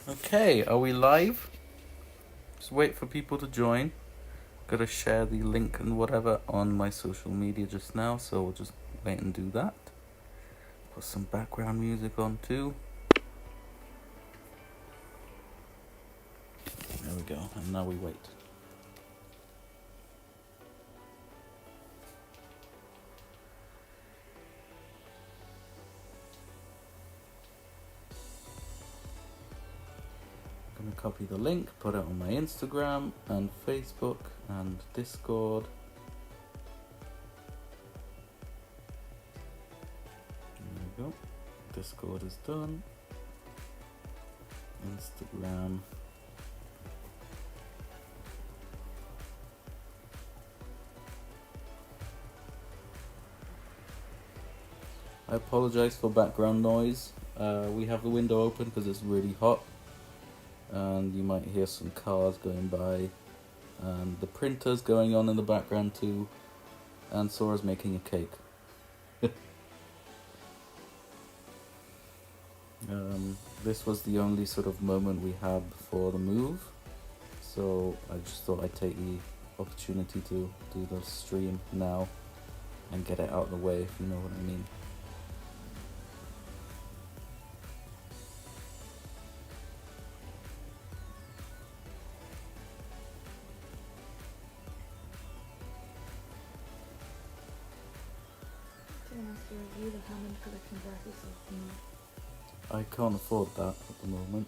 Okay, are we live? Just wait for people to join. Gotta share the link and whatever on my social media just now, so we'll just wait and do that. Put some background music on too. There we go, and now we wait. Gonna copy the link, put it on my Instagram and Facebook and Discord. There we go. Discord is done. Instagram. I apologize for background noise. We have the window open because it's really hot. And you might hear some cars going by, and the printer's going on in the background too, and Sora's making a cake. This was the only sort of moment we had before the move, so I just thought I'd take the opportunity to do the stream now and get it out of the way, if you know what I mean. I can't afford that at the moment,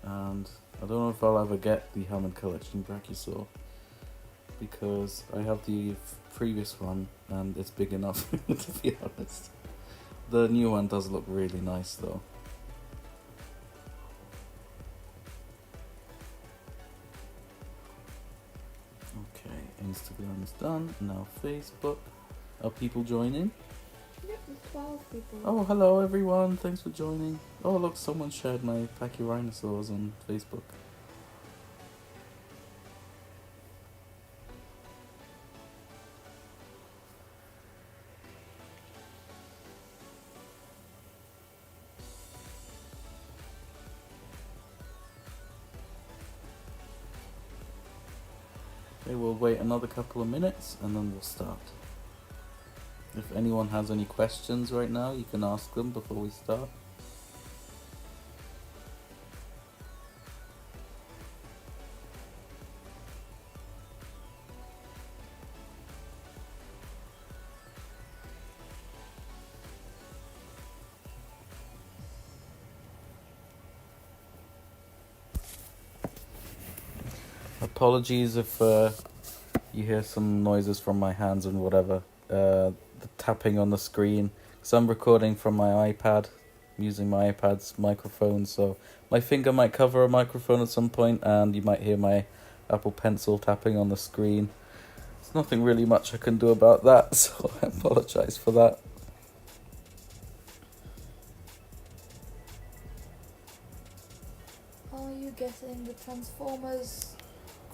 and I don't know if I'll ever get the Hammond Collection Brachiosaur because I have the previous one and it's big enough to be honest. The new one does look really nice though. Okay, Instagram is done, now Facebook. Are people joining? Yep, there's 12 people. Oh, hello everyone, thanks for joining. Oh look, someone shared my Pachyrhinosaurs on Facebook. Okay, we'll wait another couple of minutes and then we'll start. If anyone has any questions right now, you can ask them before we start. Apologies if you hear some noises from my hands and whatever. The tapping on the screen, because I'm recording from my iPad, using my iPad's microphone, so my finger might cover a microphone at some point and you might hear my Apple Pencil tapping on the screen. There's nothing really much I can do about that, so I apologize for that. Are you getting the Transformers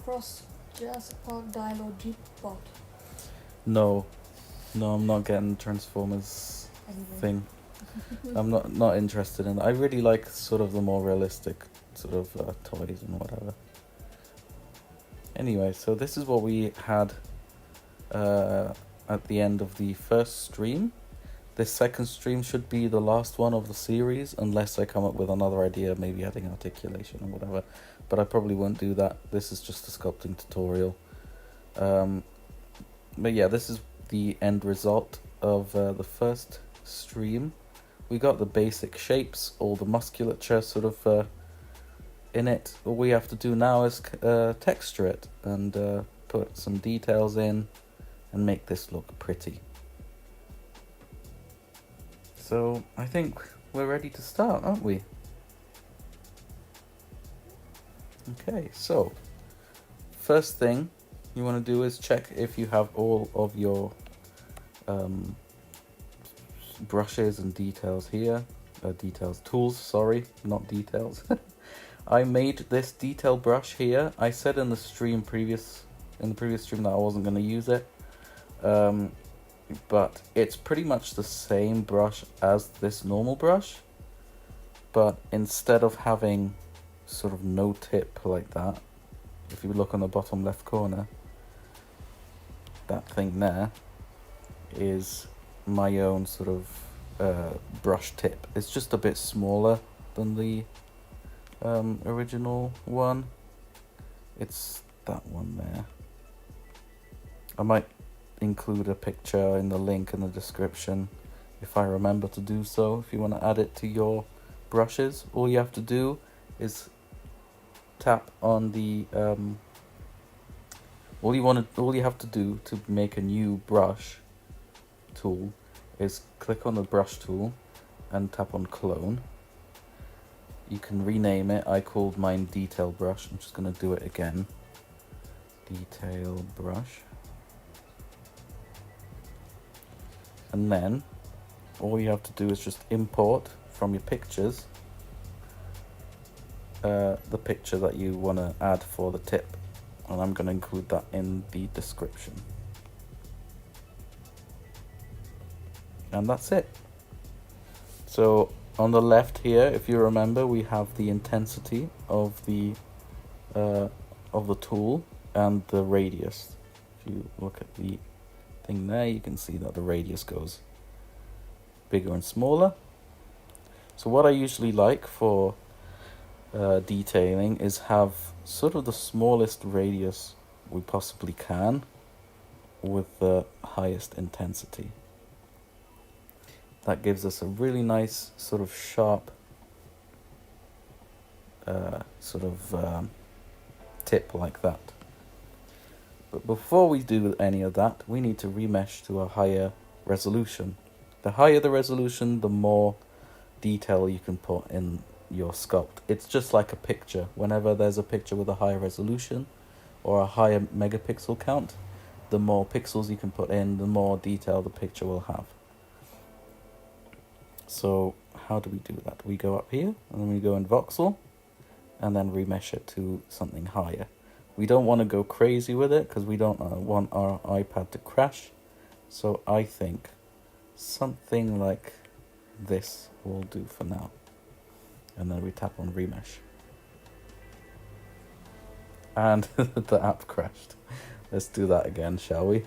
Cross Jurassic Park Dialogue Jeep bot? No, I'm not getting Transformers thing. I'm not interested in that. I really like sort of the more realistic sort of toys and whatever. Anyway, so this is what we had at the end of the first stream. This second stream should be the last one of the series, unless I come up with another idea, maybe adding articulation or whatever. But I probably won't do that. This is just a sculpting tutorial. But yeah, this is the end result of the first stream. We got the basic shapes, all the musculature sort of in it. All we have to do now is texture it and put some details in and make this look pretty. So I think we're ready to start, aren't we? Okay, so first thing you want to do is check if you have all of your brushes and details here. Tools, sorry, not details. I made this detail brush here. I said in the previous stream that I wasn't going to use it. But it's pretty much the same brush as this normal brush. but instead of having sort of no tip like that, if you look on the bottom left corner, that thing there is my own sort of brush tip. It's just a bit smaller than the original one. It's that one there. I might include a picture in the link in the description if I remember to do so. If you want to add it to your brushes, all you have to do is tap on the all you have to do to make a new brush tool is click on the brush tool and tap on clone. You can rename it. I called mine detail brush. I'm just going to do it again. Detail brush. And then all you have to do is just import from your pictures the picture that you want to add for the tip, and I'm going to include that in the description. And that's it. So on the left here, if you remember, we have the intensity of the tool and the radius. If you look at the thing there, you can see that the radius goes bigger and smaller. So what I usually like for detailing is have sort of the smallest radius we possibly can with the highest intensity. That gives us a really nice sort of sharp tip like that. But before we do any of that, we need to remesh to a higher resolution. The higher the resolution, the more detail you can put in your sculpt. It's just like a picture. Whenever there's a picture with a higher resolution or a higher megapixel count, the more pixels you can put in, the more detail the picture will have. So how do we do that? We go up here and then we go in voxel and then remesh it to something higher. We don't want to go crazy with it because we don't want our iPad to crash. So I think something like this will do for now. And then we tap on remesh. And the app crashed. Let's do that again, shall we?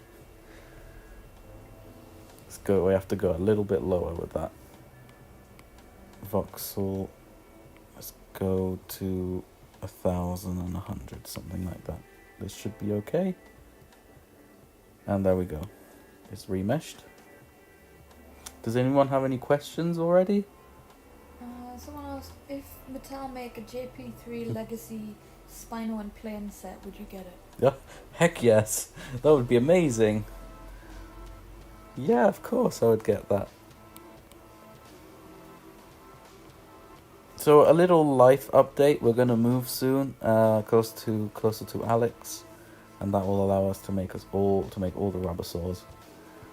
Let's go. We have to go a little bit lower with that. Voxel. Let's go to 1,000 and 100, something like that. This should be okay. And there we go. It's remeshed. Does anyone have any questions already? Someone asked, if Mattel make a JP3 Legacy Spinal and Plane set, would you get it? Yeah, heck yes. That would be amazing. Yeah, of course I would get that. So a little life update. We're gonna move soon, closer to Alex, and that will allow us to make all the rubber saws.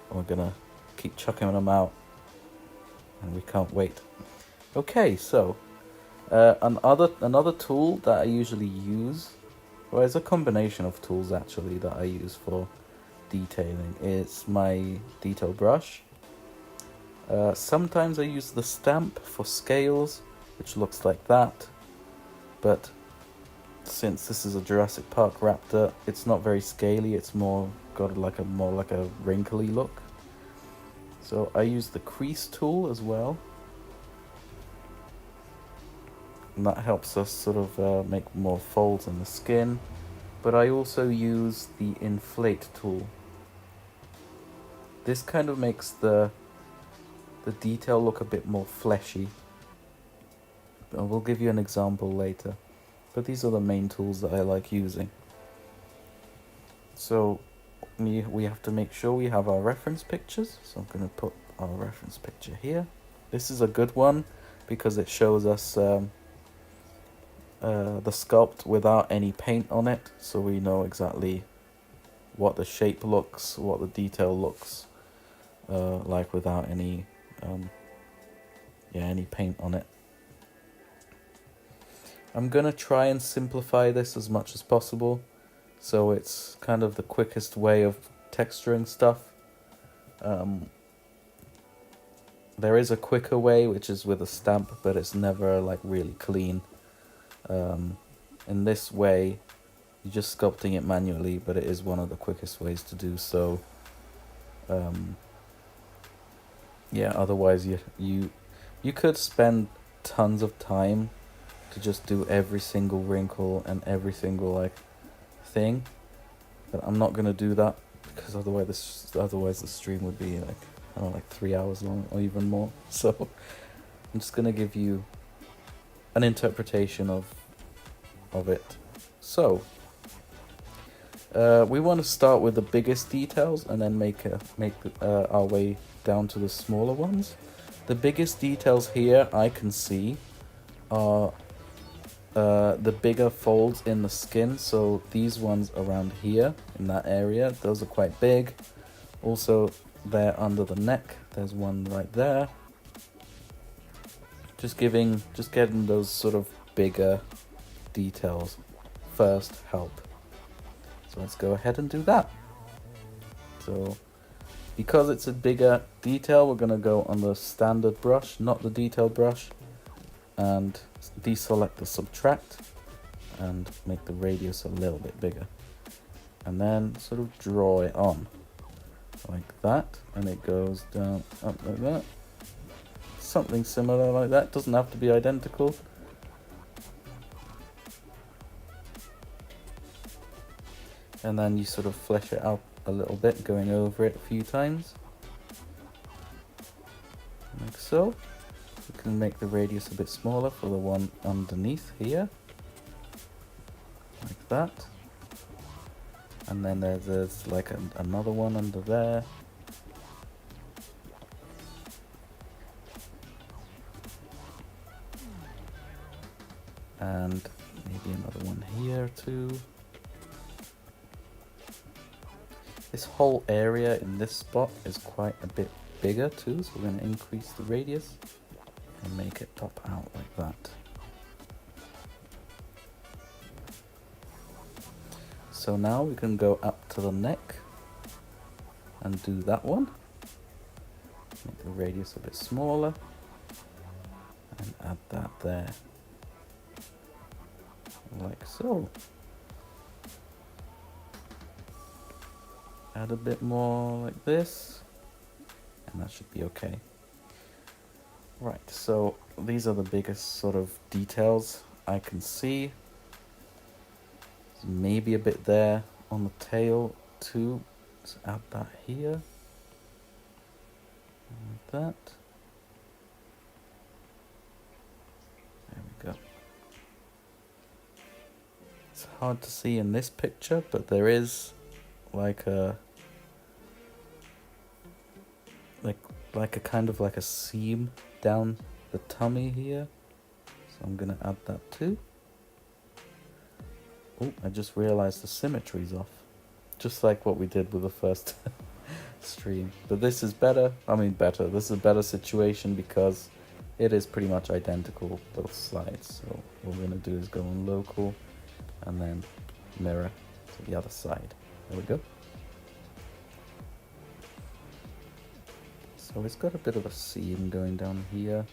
And we're gonna keep chucking them out, and we can't wait. Okay, so another tool that I usually use, well, it's a combination of tools actually that I use for detailing. It's my detail brush. Sometimes I use the stamp for scales, which looks like that, but since this is a Jurassic Park raptor, it's not very scaly. It's more like a wrinkly look. So I use the crease tool as well. And that helps us sort of make more folds in the skin. But I also use the inflate tool. This kind of makes the detail look a bit more fleshy. We'll give you an example later. But these are the main tools that I like using. So we have to make sure we have our reference pictures. So I'm going to put our reference picture here. This is a good one because it shows us the sculpt without any paint on it, so we know exactly what the shape looks, what the detail looks like without any paint on it. I'm gonna try and simplify this as much as possible, so it's kind of the quickest way of texturing stuff. There is a quicker way, which is with a stamp, but it's never like really clean. In this way, you're just sculpting it manually, but it is one of the quickest ways to do so. Yeah, otherwise you could spend tons of time to just do every single wrinkle and every single like thing, but I'm not gonna do that because otherwise the stream would be like, I don't know, like 3 hours long or even more. So I'm just gonna give you an interpretation of it. So we want to start with the biggest details and then make our way down to the smaller ones. The biggest details here I can see are the bigger folds in the skin. So these ones around here in that area, those are quite big. Also there under the neck, there's one right there. Just getting those sort of bigger details first help. So let's go ahead and do that. So because it's a bigger detail, we're going to go on the standard brush, not the detail brush, and deselect the subtract and make the radius a little bit bigger. And then sort of draw it on like that, and it goes down, up like that. Something similar like that, doesn't have to be identical. And then you sort of flesh it out a little bit, going over it a few times. Like so. We can make the radius a bit smaller for the one underneath here. Like that. And then there's like another one under there. And maybe another one here too. This whole area in this spot is quite a bit bigger too, so we're going to increase the radius and make it pop out like that. So now we can go up to the neck and do that one. Make the radius a bit smaller and add that there. Like so. Add a bit more like this, and that should be okay. Right, so these are the biggest sort of details I can see. There's maybe a bit there on the tail too. Let's add that here. Like that. There we go. It's hard to see in this picture, but there is like a kind of like a seam down the tummy here, so I'm gonna add that too. Oh, I just realized the symmetry's off, just like what we did with the first stream. But this is better. This is a better situation because it is pretty much identical both sides. So what we're gonna do is go on local and then mirror to the other side. There we go. So it's got a bit of a seam going down here.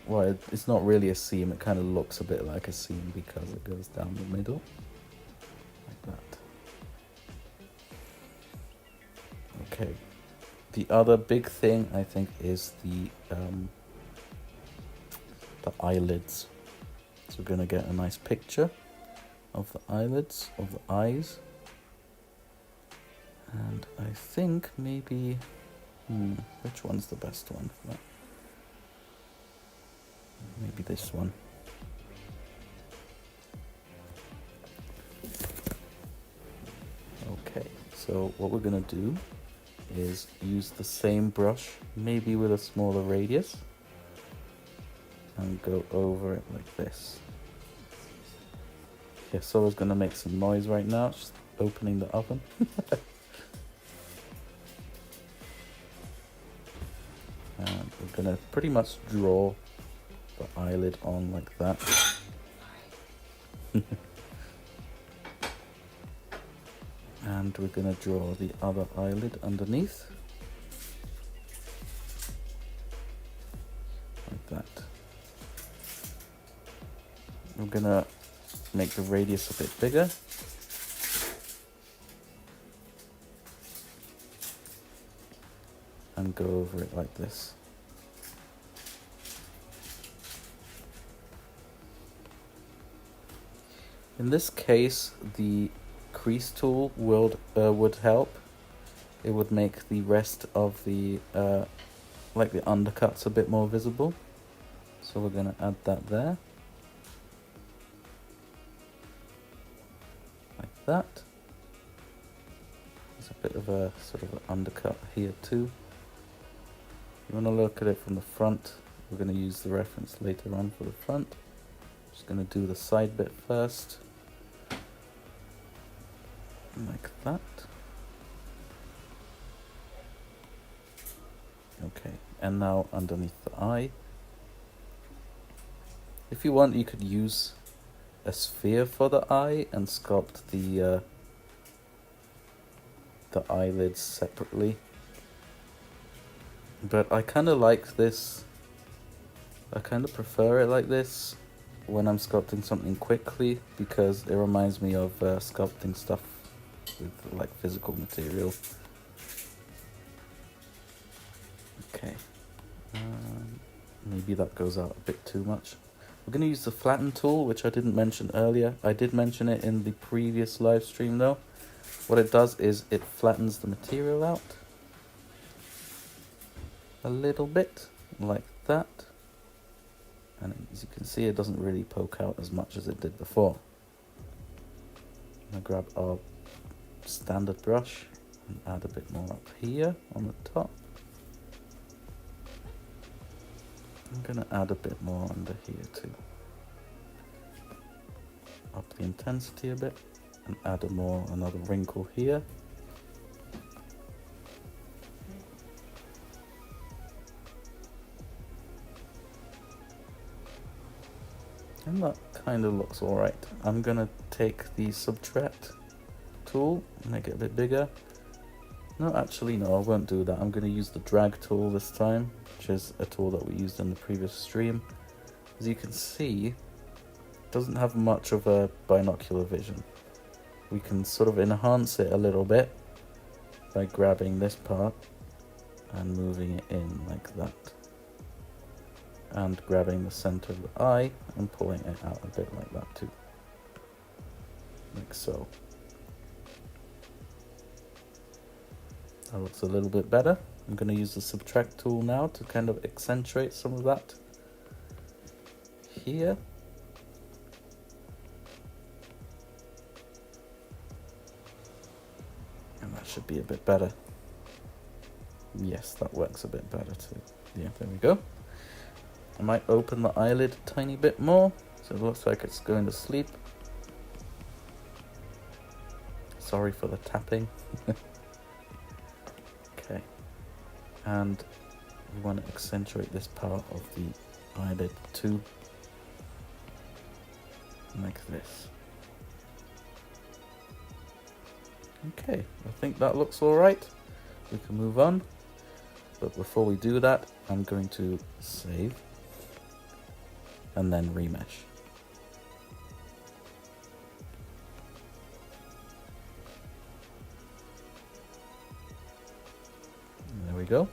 Well, it's not really a seam, it kind of looks a bit like a seam because it goes down the middle. Like that. Okay. The other big thing, I think, is the eyelids. So we're going to get a nice picture of the eyelids, of the eyes. And I think maybe... which one's the best one for that? Maybe this one. Okay, so what we're gonna do is use the same brush, maybe with a smaller radius, and go over it like this. Yeah, Sola's gonna make some noise right now, just opening the oven. And we're gonna pretty much draw the eyelid on like that. And we're gonna draw the other eyelid underneath. like that. I'm gonna make the radius a bit bigger. And go over it like this. In this case, the crease tool would help. It would make the rest of the like the undercuts a bit more visible. So we're gonna add that there. Like that. There's a bit of a sort of an undercut here too. You want to look at it from the front. We're going to use the reference later on for the front. Just going to do the side bit first. Like that. Okay, and now underneath the eye. If you want, you could use a sphere for the eye and sculpt the eyelids separately. But I kind of like this. I kind of prefer it like this when I'm sculpting something quickly, because it reminds me of sculpting stuff with like physical material. Okay, maybe that goes out a bit too much. We're going to use the flatten tool, which I didn't mention earlier. I did mention it in the previous live stream though. What it does is it flattens the material out a little bit, like that. And as you can see, it doesn't really poke out as much as it did before. I'm going to grab our standard brush and add a bit more up here on the top. I'm going to add a bit more under here too. Up the intensity a bit and add another wrinkle here. And that kind of looks alright. I'm going to take the subtract tool, make it a bit bigger. No, actually no, I won't do that. I'm going to use the drag tool this time, which is a tool that we used in the previous stream. As you can see, it doesn't have much of a binocular vision. We can sort of enhance it a little bit by grabbing this part and moving it in like that. And grabbing the center of the eye and pulling it out a bit like that too. Like so. That looks a little bit better. I'm going to use the subtract tool now to kind of accentuate some of that here. And that should be a bit better. Yes, that works a bit better too. Yeah, there we go. I might open the eyelid a tiny bit more, so it looks like it's going to sleep. Sorry for the tapping. Okay, and we want to accentuate this part of the eyelid too, like this. Okay, I think that looks alright. We can move on, but before we do that, I'm going to save and then remesh. And there we go.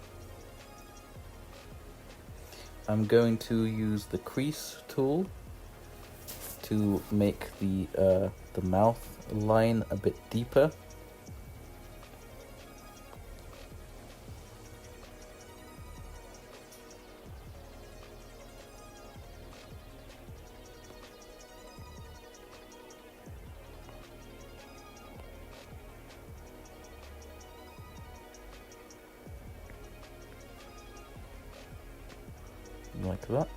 I'm going to use the crease tool to make the mouth line a bit deeper. Like that.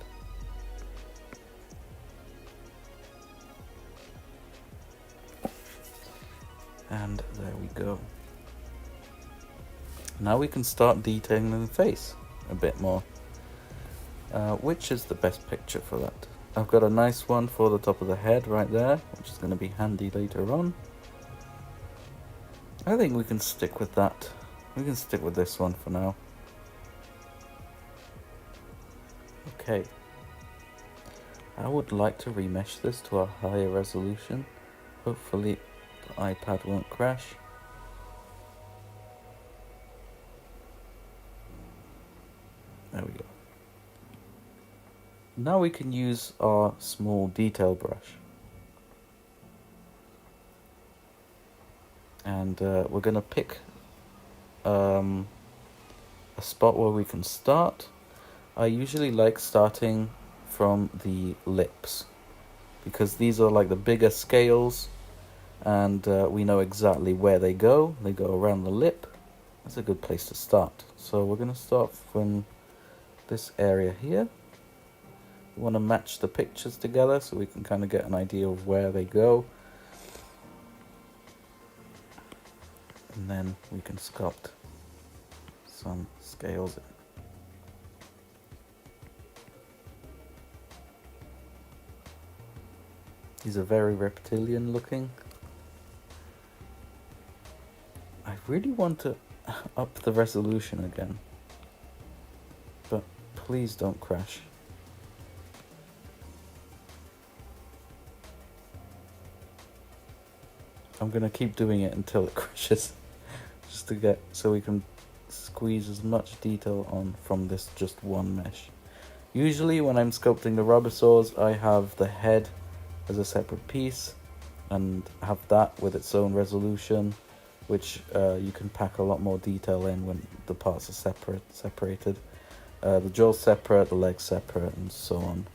And there we go. Now we can start detailing the face a bit more. Which is the best picture for that? I've got a nice one for the top of the head right there, which is going to be handy later on. I think we can stick with that. We can stick with this one for now. Okay. I would like to remesh this to a higher resolution. Hopefully the iPad won't crash. There we go. Now we can use our small detail brush. And we're going to pick a spot where we can start. I usually like starting from the lips, because these are like the bigger scales, and we know exactly where they go. They go around the lip. That's a good place to start. So we're going to start from this area here. We want to match the pictures together so we can kind of get an idea of where they go. And then we can sculpt some scales in. These are very reptilian looking. I really want to up the resolution again, but please don't crash. I'm gonna keep doing it until it crashes, just to get, so we can squeeze as much detail on from this just one mesh. Usually when I'm sculpting the rubber saws, I have the head as a separate piece and have that with its own resolution, which you can pack a lot more detail in when the parts are separated. The jaw's separate, the legs separate, and so on.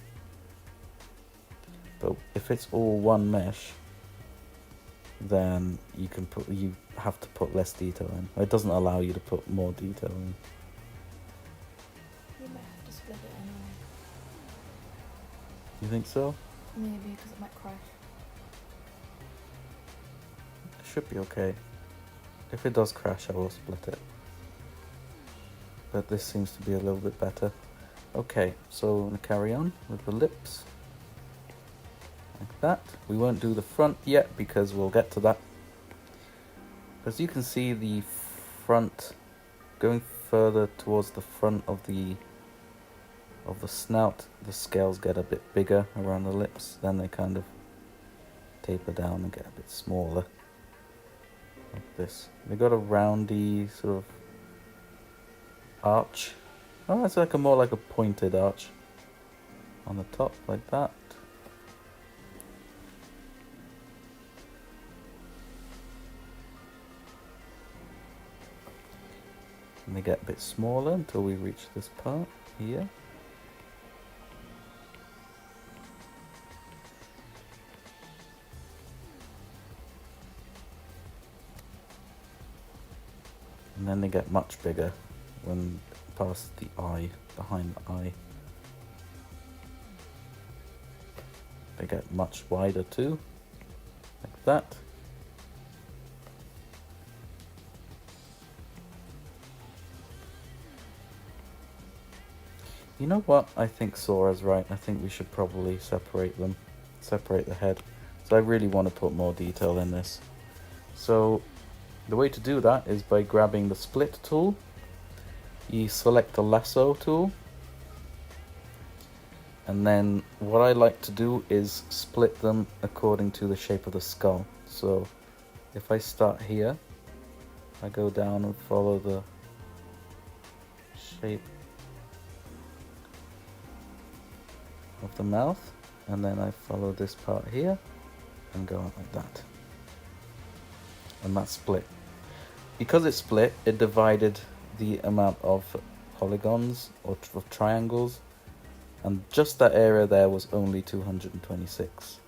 But if it's all one mesh, then you have to put less detail in. It doesn't allow you to put more detail in. You might have to split it anyway. You think so? Maybe, because it might crash. It should be okay. If it does crash, I will split it. But this seems to be a little bit better. Okay, so I'm going to carry on with the lips. Like that. We won't do the front yet because we'll get to that. As you can see, the front, going further towards the front of the snout, the scales get a bit bigger around the lips, then they kind of taper down and get a bit smaller, like this. They got a roundy sort of arch. Oh, it's like more like a pointed arch on the top, like that. And they get a bit smaller until we reach this part here. And then they get much bigger when past the eye, behind the eye. They get much wider too, like that. You know what? I think Sora's right. I think we should probably separate them, separate the head. So I really want to put more detail in this. So the way to do that is by grabbing the split tool. You select the lasso tool. And then what I like to do is split them according to the shape of the skull. So if I start here, I go down and follow the shape of the mouth, and then I follow this part here and go on like that. And that's split. Because it's split, it divided the amount of polygons or of triangles, and just that area there was only 226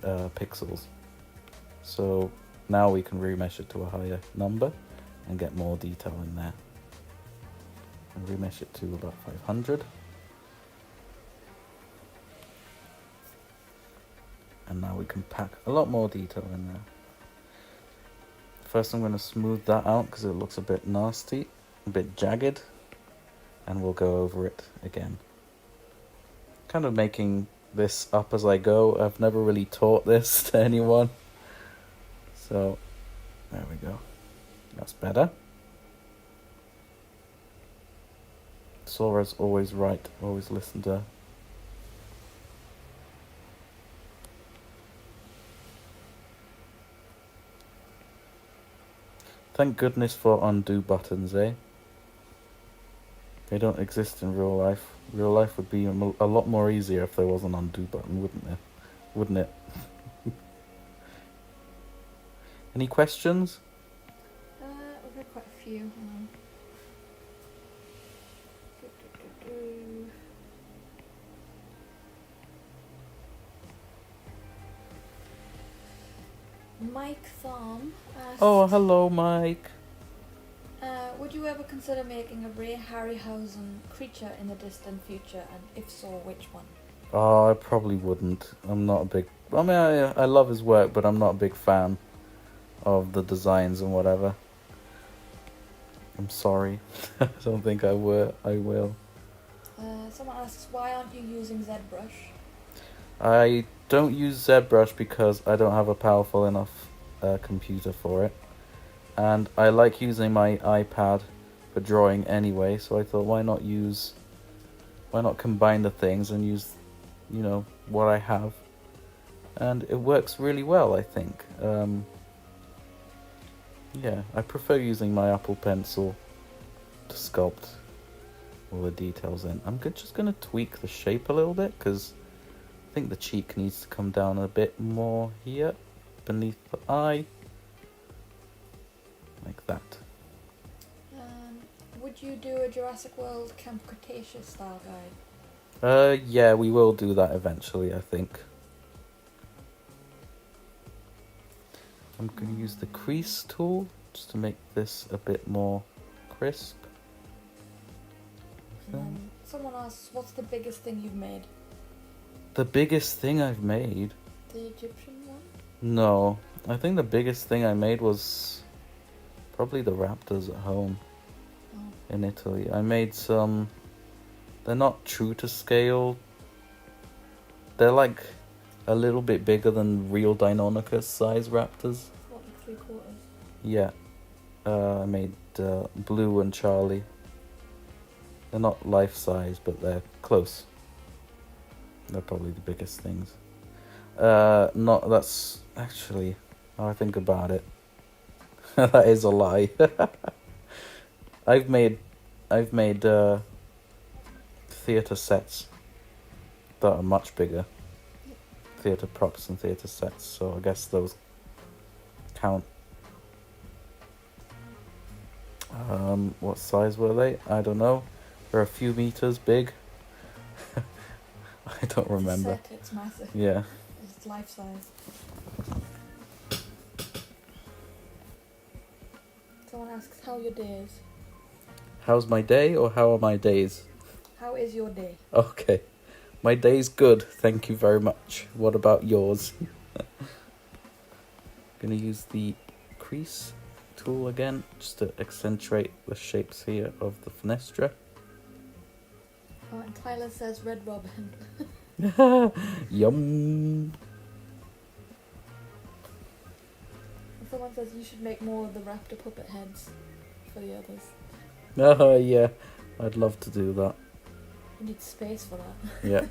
pixels. So now we can remesh it to a higher number and get more detail in there. And remesh it to about 500. And now we can pack a lot more detail in there. First I'm going to smooth that out because it looks a bit nasty, a bit jagged, and we'll go over it again. Kind of making this up as I go. I've never really taught this to anyone. So, there we go. That's better. Sora's always right. Always listen to her. Thank goodness for undo buttons, eh? They don't exist in real life. Real life would be a lot more easier if there was an undo button, wouldn't there? Wouldn't it? Any questions? We've had quite a few. Hang on. Mike Thorm asked, Oh, hello, Mike. would you ever consider making a Ray Harryhausen creature in the distant future, and if so, which one? Oh, I probably wouldn't. I'm not a big... I mean, I love his work, but I'm not a big fan of the designs and whatever. I'm sorry. I don't think I will. Someone asks, why aren't you using ZBrush? I don't use ZBrush because I don't have a powerful enough computer for it. And I like using my iPad for drawing anyway, so I thought, why not combine the things and use, you know, what I have. And it works really well, I think. Yeah, I prefer using my Apple Pencil to sculpt all the details in. I'm just going to tweak the shape a little bit, because I think the cheek needs to come down a bit more here, beneath the eye. Like that. Would you do a Jurassic World Camp Cretaceous style guide? Yeah, we will do that eventually, I think. I'm going to use the crease tool just to make this a bit more crisp. Someone asks, what's the biggest thing you've made? The biggest thing I've made? The Egyptian one? No, I think the biggest thing I made was probably the raptors at home in Italy. I made some... They're not true to scale. They're like a little bit bigger than real Deinonychus size raptors. What, like 3/4? Yeah. I made Blue and Charlie. They're not life size, but they're close. They're probably the biggest things. That's actually, now I think about it, that is a lie. I've made theatre sets that are much bigger. Theatre props and theatre sets, so I guess those count. What size were they? I don't know. They're a few meters big. I don't remember. It's a set, it's massive. Yeah. It's life size. Someone asks, how are your days? How's my day, or how are my days? How is your day? Okay. My day's good, thank you very much. What about yours? Gonna use the crease tool again, just to accentuate the shapes here of the fenestra. Oh, and Tyler says Red Robin. Yum. And someone says you should make more of the raptor puppet heads for the others. Oh, yeah. I'd love to do that. You need space for that. Yeah.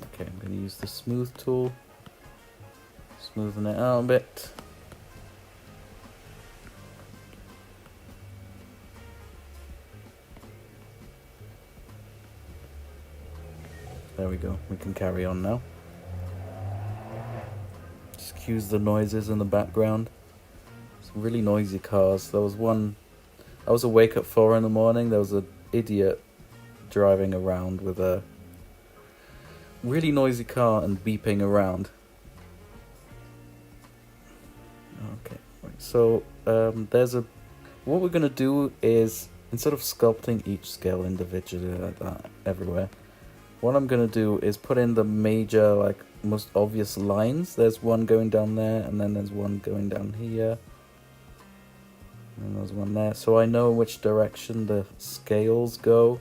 Okay, I'm going to use the smooth tool. Smoothen it out a bit. There we go, we can carry on now. Excuse the noises in the background. Some really noisy cars. There was one, I was awake at 4 in the morning, there was an idiot driving around with a really noisy car and beeping around. Okay, right, so what we're going to do is, instead of sculpting each scale individually like that everywhere, what I'm going to do is put in the major, like, most obvious lines. There's one going down there, and then there's one going down here. And there's one there. So I know which direction the scales go.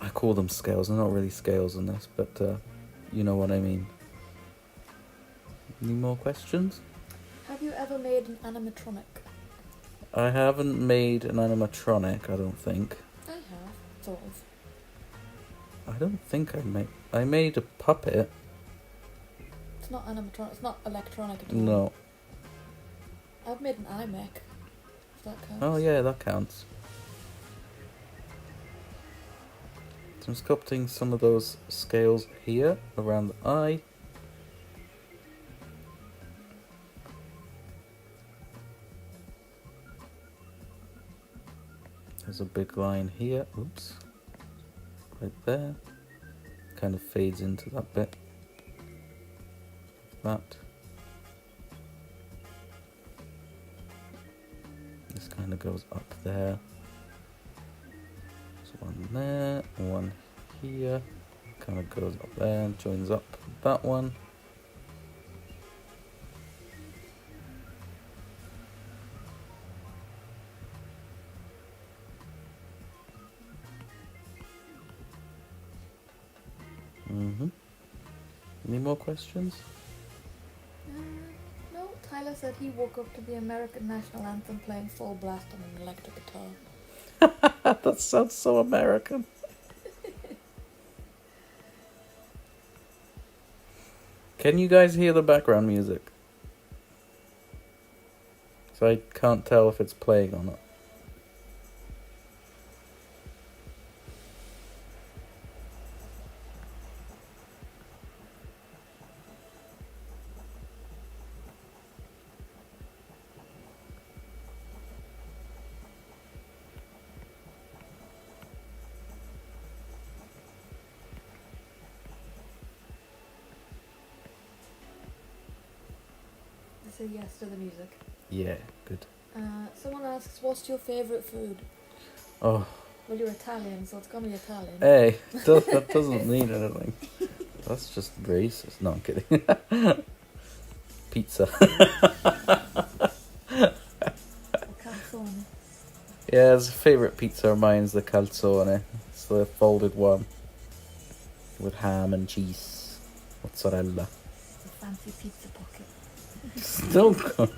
I call them scales. They're not really scales in this, but you know what I mean. Any more questions? Have you ever made an animatronic? I haven't made an animatronic, I don't think. I have, sort of. I don't think I made a puppet. It's not animatronic, it's not electronic at all. No. I've made an iMac, if that counts. Oh yeah, that counts. So I'm sculpting some of those scales here around the eye. There's a big line here, oops, right there. Kind of fades into that bit. That. This kind of goes up there. There's one there, one here. Kind of goes up there and joins up that one. Any more questions? No, Tyler said he woke up to the American national anthem playing full blast on an electric guitar. That sounds so American. Can you guys hear the background music? So I can't tell if it's playing or not. Say yes to the music. Yeah, good. Someone asks, what's your favourite food? Oh, Well, you're Italian, so it's gonna be Italian. hey, that doesn't mean anything. That's just racist. No, I'm kidding. Pizza. Calzone. Yeah, his favourite pizza of mine is the calzone. It's the folded one with ham and cheese, mozzarella. It's a fancy pizza pocket. Still gone.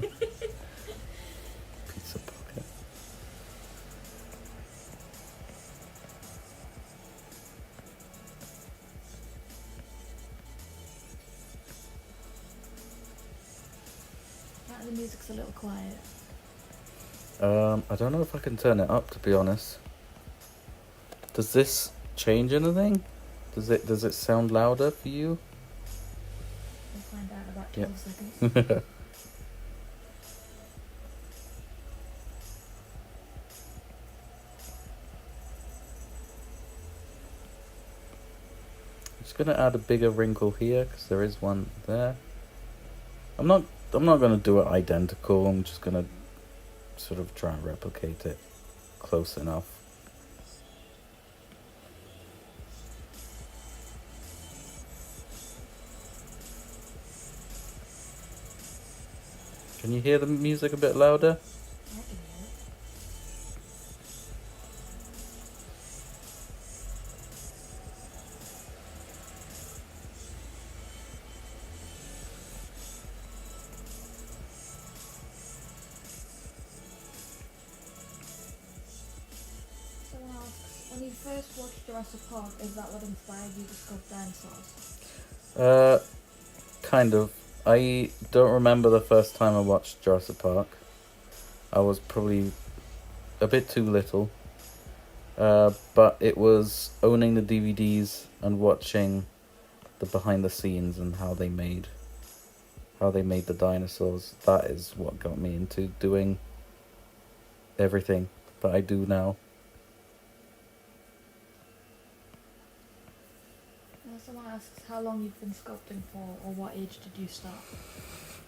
Pizza pocket. The music's a little quiet. I don't know if I can turn it up, to be honest. Does this change anything? Does it sound louder for you? We'll find out in about 12 seconds. Just gonna add a bigger wrinkle here because there is one there. I'm not gonna do it identical. I'm just gonna sort of try and replicate it close enough. Can you hear the music a bit louder? I can hear it. Someone asks, when you first watched Jurassic Park, is that what inspired you to sculpt dinosaurs? Kind of. I don't remember the first time I watched Jurassic Park. I was probably a bit too little. But it was owning the DVDs and watching the behind the scenes and how they made the dinosaurs. That is what got me into doing everything that I do now. Someone asks how long you've been sculpting for, or what age did you start?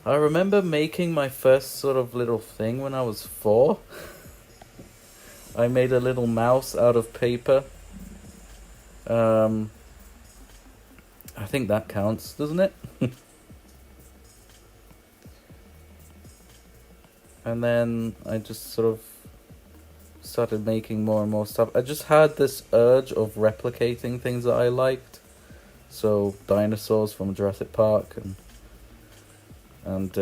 I remember making my first sort of little thing when I was 4. I made a little mouse out of paper. I think that counts, doesn't it? And then I just sort of started making more and more stuff. I just had this urge of replicating things that I liked. So dinosaurs from Jurassic Park, and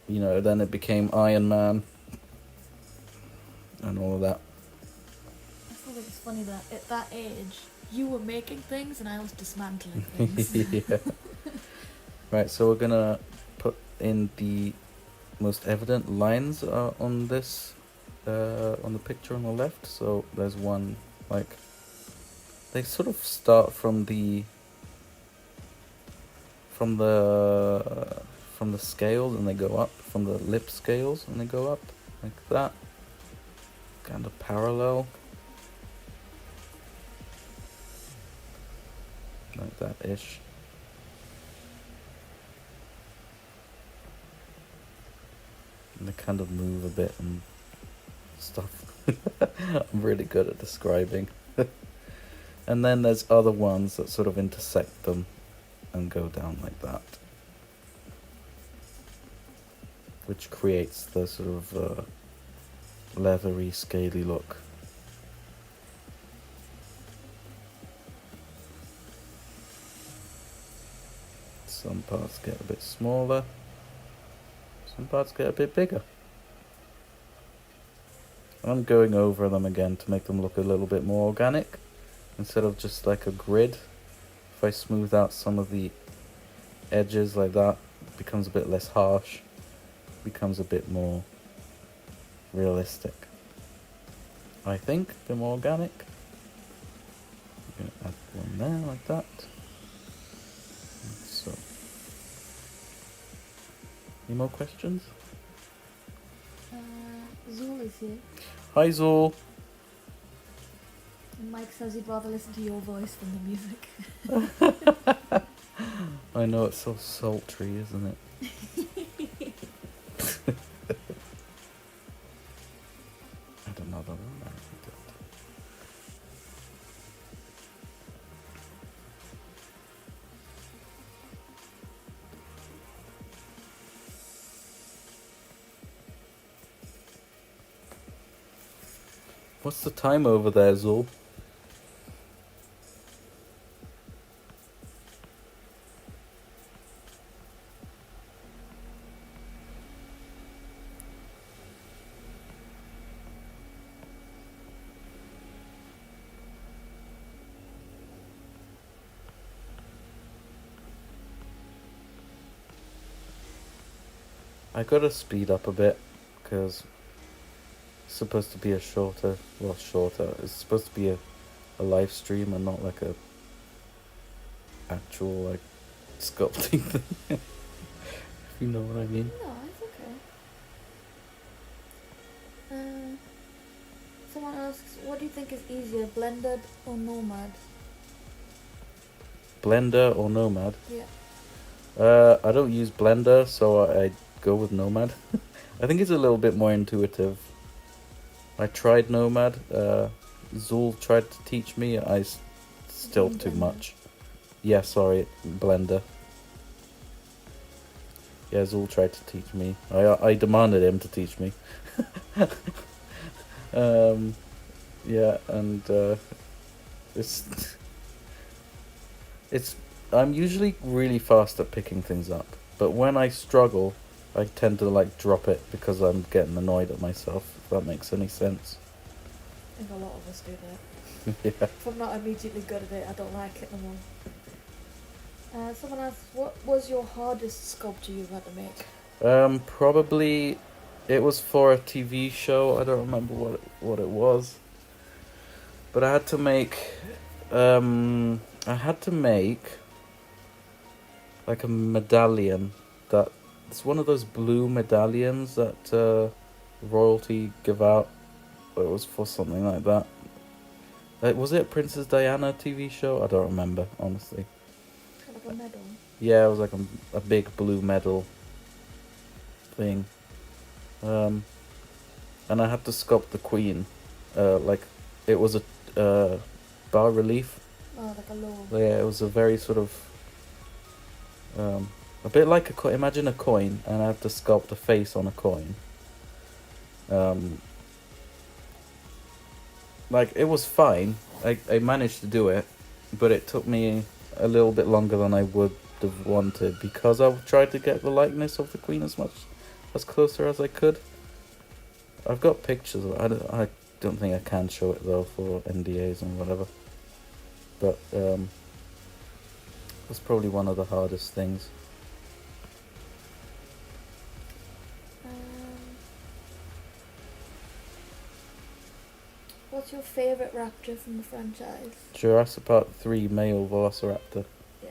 you know, then it became Iron Man and all of that. I feel like it's funny that at that age you were making things and I was dismantling things. Yeah. Right, so we're gonna put in the most evident lines on this, on the picture on the left. So there's one, like, they sort of start from the scales and they go up, from the lip scales and they go up like that, kind of parallel, like that ish. And they kind of move a bit and stuff. I'm really good at describing. And then there's other ones that sort of intersect them and go down like that, which creates the sort of leathery, scaly look. Some parts get a bit smaller, some parts get a bit bigger. And I'm going over them again to make them look a little bit more organic, instead of just like a grid. If I smooth out some of the edges like that, it becomes a bit less harsh, becomes a bit more realistic. I think a bit more organic. I'm gonna add one there like that. So, any more questions? Zul is here. Hi Zool. And Mike says he'd rather listen to your voice than the music. I know, it's so sultry, isn't it? Add another one. I think that. What's the time over there, Zool? I gotta speed up a bit because it's supposed to be a shorter. It's supposed to be a live stream and not like a actual like sculpting thing. If you know what I mean. No, it's okay. Someone asks, what do you think is easier, Blended or Nomad? Blender or Nomad? Yeah. I don't use Blender, so I go with Nomad. I think it's a little bit more intuitive. I tried Nomad. Zool tried to teach me. Still too much. Yeah, sorry, Blender. Yeah, Zool tried to teach me. I demanded him to teach me. Yeah, and it's I'm usually really fast at picking things up, but when I struggle, I tend to like drop it because I'm getting annoyed at myself, if that makes any sense. I think a lot of us do that. Yeah. If I'm not immediately good at it, I don't like it no more. Someone asked, what was your hardest sculpture you've had to make? Probably it was for a TV show. I don't remember what it was, but I had to make like a medallion that it's one of those blue medallions that royalty give out. It was for something like that. Was it Princess Diana TV show? I don't remember, honestly. Like a medal? Yeah, it was like a big blue medal thing. And I had to sculpt the queen. Like, it was a bas relief. Oh, like a low. Yeah, it was a very sort of... a bit like imagine a coin, and I had to sculpt a face on a coin. like, it was fine. I managed to do it, but it took me a little bit longer than I would have wanted because I tried to get the likeness of the Queen as closer as I could. I've got pictures of it. I don't think I can show it though for NDAs and whatever. But that's probably one of the hardest things. What's your favourite raptor from the franchise? Jurassic Park 3 male Velociraptor. Yeah.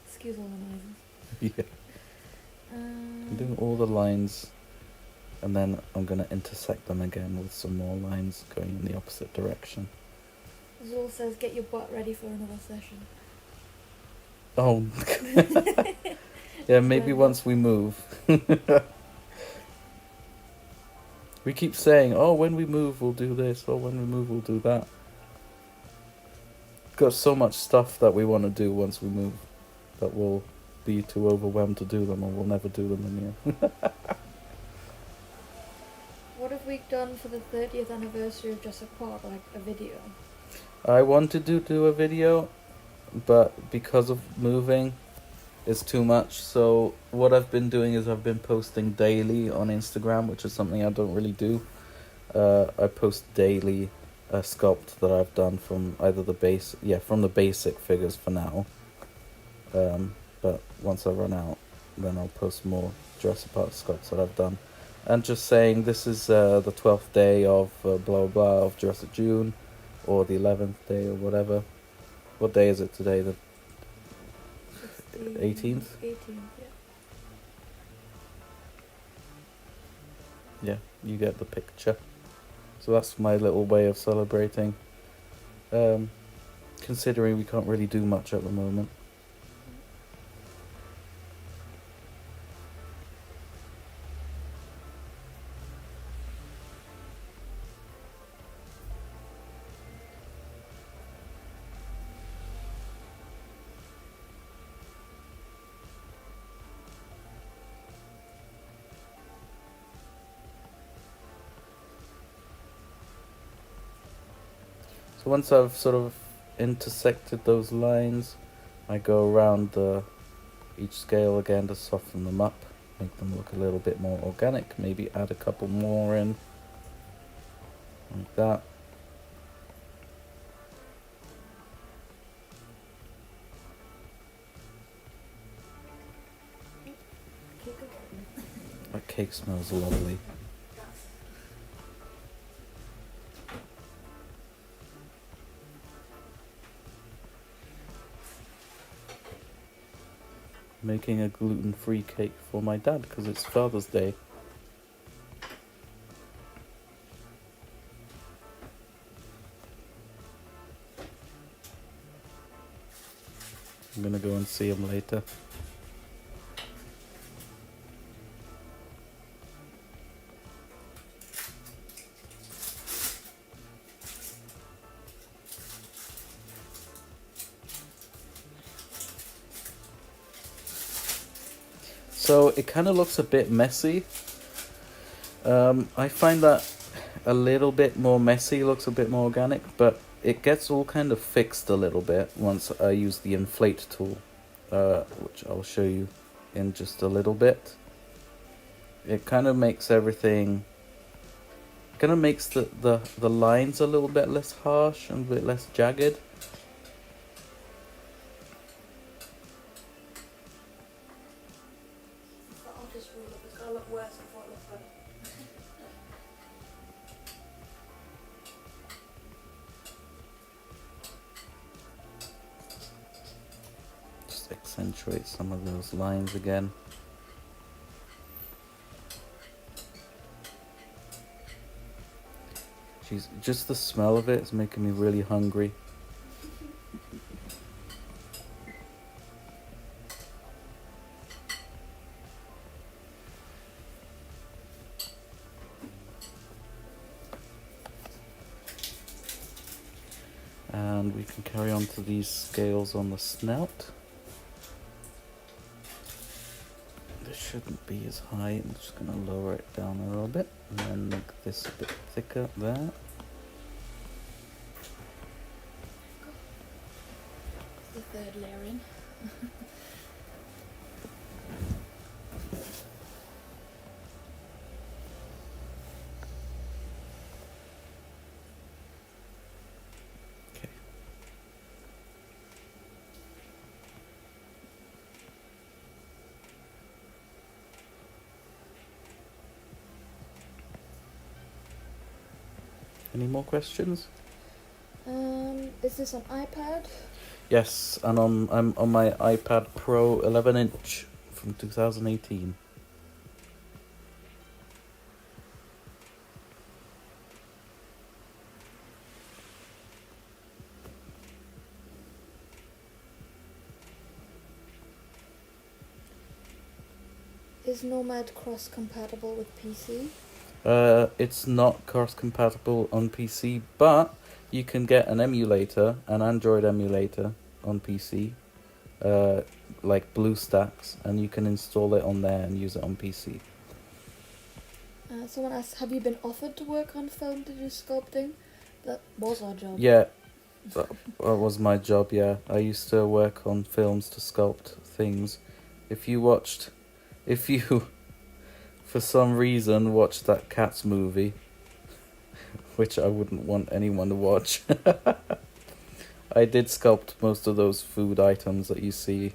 Excuse all the noises. Yeah. I'm doing all the lines, and then I'm going to intersect them again with some more lines going in the opposite direction. Zul says, get your butt ready for another session. Oh. Yeah, maybe once we move. We keep saying, oh, when we move we'll do this, or when we move we'll do that. Got so much stuff that we want to do once we move that we'll be too overwhelmed to do them, or we'll never do them in the end. What have we done for the 30th anniversary of Jurassic Park, like a video? I wanted to do a video, but because of moving, it's too much. So what I've been doing is I've been posting daily on Instagram, which is something I don't really do. I post daily a sculpt that I've done from either from the basic figures for now. But once I run out, then I'll post more Jurassic Park sculpts that I've done. And just saying this is the 12th day of blah blah of Jurassic June, or the 11th day or whatever. What day is it today? The 18th? 18th, yeah. Yeah, you get the picture. So that's my little way of celebrating. Considering we can't really do much at the moment. So once I've sort of intersected those lines, I go around each scale again to soften them up, make them look a little bit more organic, maybe add a couple more in, like that. That cake smells lovely. Making a gluten-free cake for my dad because it's Father's Day. I'm gonna go and see him later. So it kind of looks a bit messy. I find that a little bit more messy looks a bit more organic, but it gets all kind of fixed a little bit once I use the inflate tool, which I'll show you in just a little bit. It kind of makes everything, kind of makes the lines a little bit less harsh and a bit less jagged. Accentuate some of those lines again. Jeez, just the smell of it is making me really hungry. And we can carry on to these scales on the snout. Shouldn't be as high. I'm just going to lower it down a little bit and then make this a bit thicker there. third layer in. Okay. Any more questions? Is this on iPad? Yes, and I'm on my iPad Pro 11-inch from 2018. Is Nomad cross-compatible with PC? It's not cross-compatible on PC, but you can get an emulator, an Android emulator on PC, like BlueStacks, and you can install it on there and use it on PC. Someone asked, have you been offered to work on film to do sculpting? That was our job. Yeah, that was my job, yeah. I used to work on films to sculpt things. If you, for some reason, watched that Cats movie, which I wouldn't want anyone to watch, I did sculpt most of those food items that you see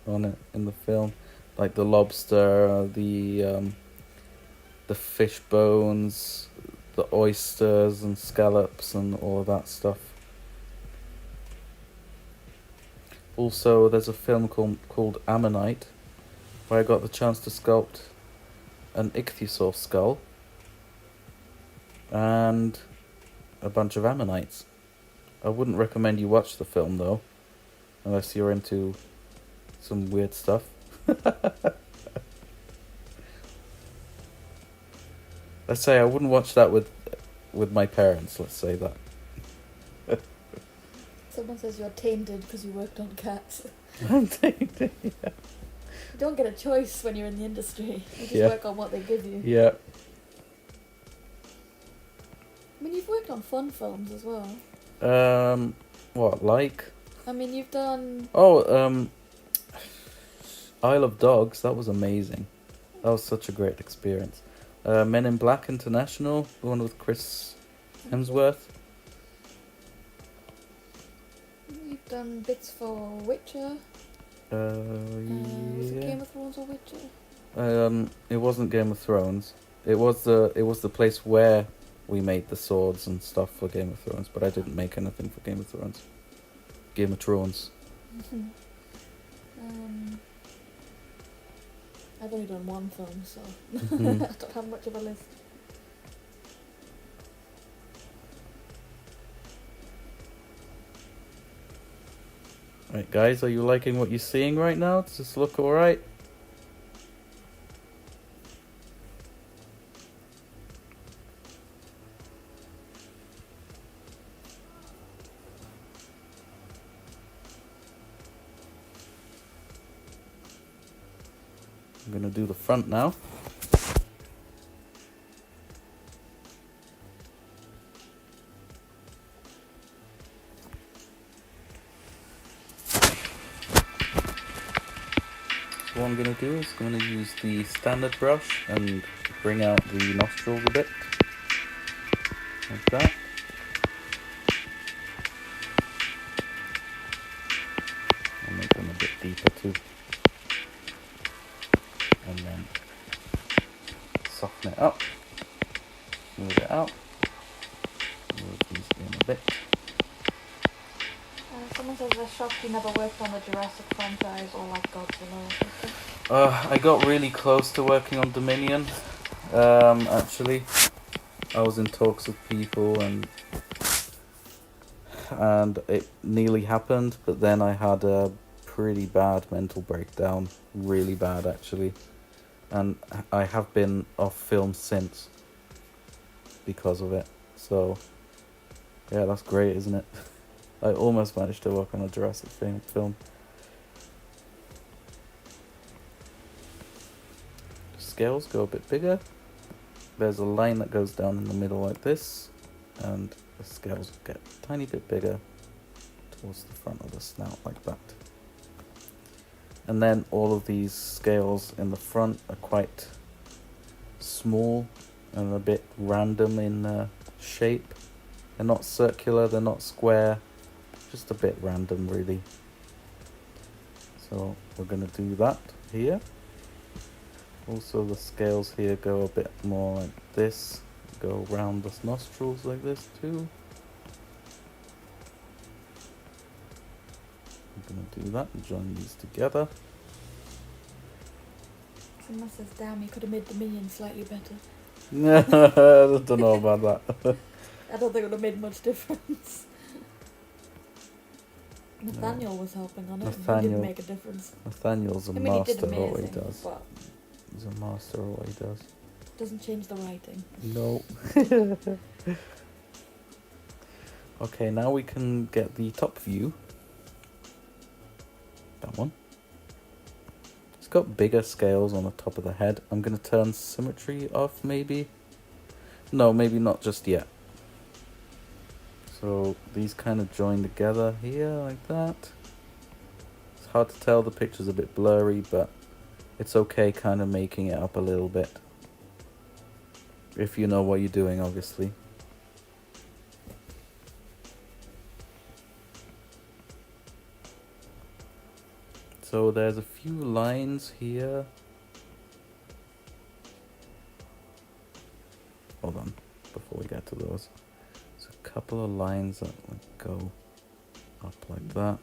on it in the film, like the lobster, the fish bones, the oysters and scallops and all of that stuff. Also, there's a film called Ammonite, where I got the chance to sculpt an ichthyosaur skull and a bunch of ammonites. I wouldn't recommend you watch the film though, unless you're into some weird stuff. Let's say I wouldn't watch that with my parents, let's say that. Someone says you're tainted because you worked on cats. I'm tainted, yeah. You don't get a choice when you're in the industry. You just Yeah. work on what they give you. Yeah. I mean, you've worked on fun films as well. What, like? I mean, you've done... Oh, Isle of Dogs, that was amazing. That was such a great experience. Men in Black International, the one with Chris Hemsworth. You've done bits for Witcher. Was it Game of Thrones or Witcher? It wasn't Game of Thrones. It was the place where we made the swords and stuff for Game of Thrones, but I didn't make anything for Game of Thrones. Game of Thrones. I've only done one film, so Mhm. I don't have much of a list. Right, guys, are you liking what you're seeing right now? Does this look alright? I'm gonna do the front now. So what I'm going to do is going to use the standard brush and bring out the nostrils a bit, like that. I'll make them a bit deeper too. And then soften it up, smooth it out, move these in a bit. Someone says they're shocked you never worked on the Jurassic franchise or like Godzilla or something. I got really close to working on Dominion. Actually, I was in talks with people and it nearly happened, but then I had a pretty bad mental breakdown, really bad actually, and I have been off film since because of it. So yeah, that's great, isn't it? I almost managed to work on a Jurassic film. Scales go a bit bigger. There's a line that goes down in the middle like this, and the scales get a tiny bit bigger towards the front of the snout like that. And then all of these scales in the front are quite small and a bit random in shape. They're not circular, they're not square, just a bit random really. So we're going to do that here. Also the scales here go a bit more like this, go around the nostrils like this too. I'm going to do that and join these together. Someone says, damn, you could have made the minion slightly better. I don't know about that. I don't think it would have made much difference. Nathaniel was helping on it. And he Nathaniel. didn't make a difference. Nathaniel's a I mean, he did master at what he amazing, does. but He's a master at what he does. doesn't change the writing. No. Okay, now we can get the top view. That one. It's got bigger scales on the top of the head. I'm going to turn symmetry off, maybe. No, maybe not just yet. So these kind of join together here like that. It's hard to tell, the picture's a bit blurry, but it's okay kind of making it up a little bit. If you know what you're doing, obviously. So there's a few lines here. Hold on, before we get to those. There's a couple of lines that like go up like that.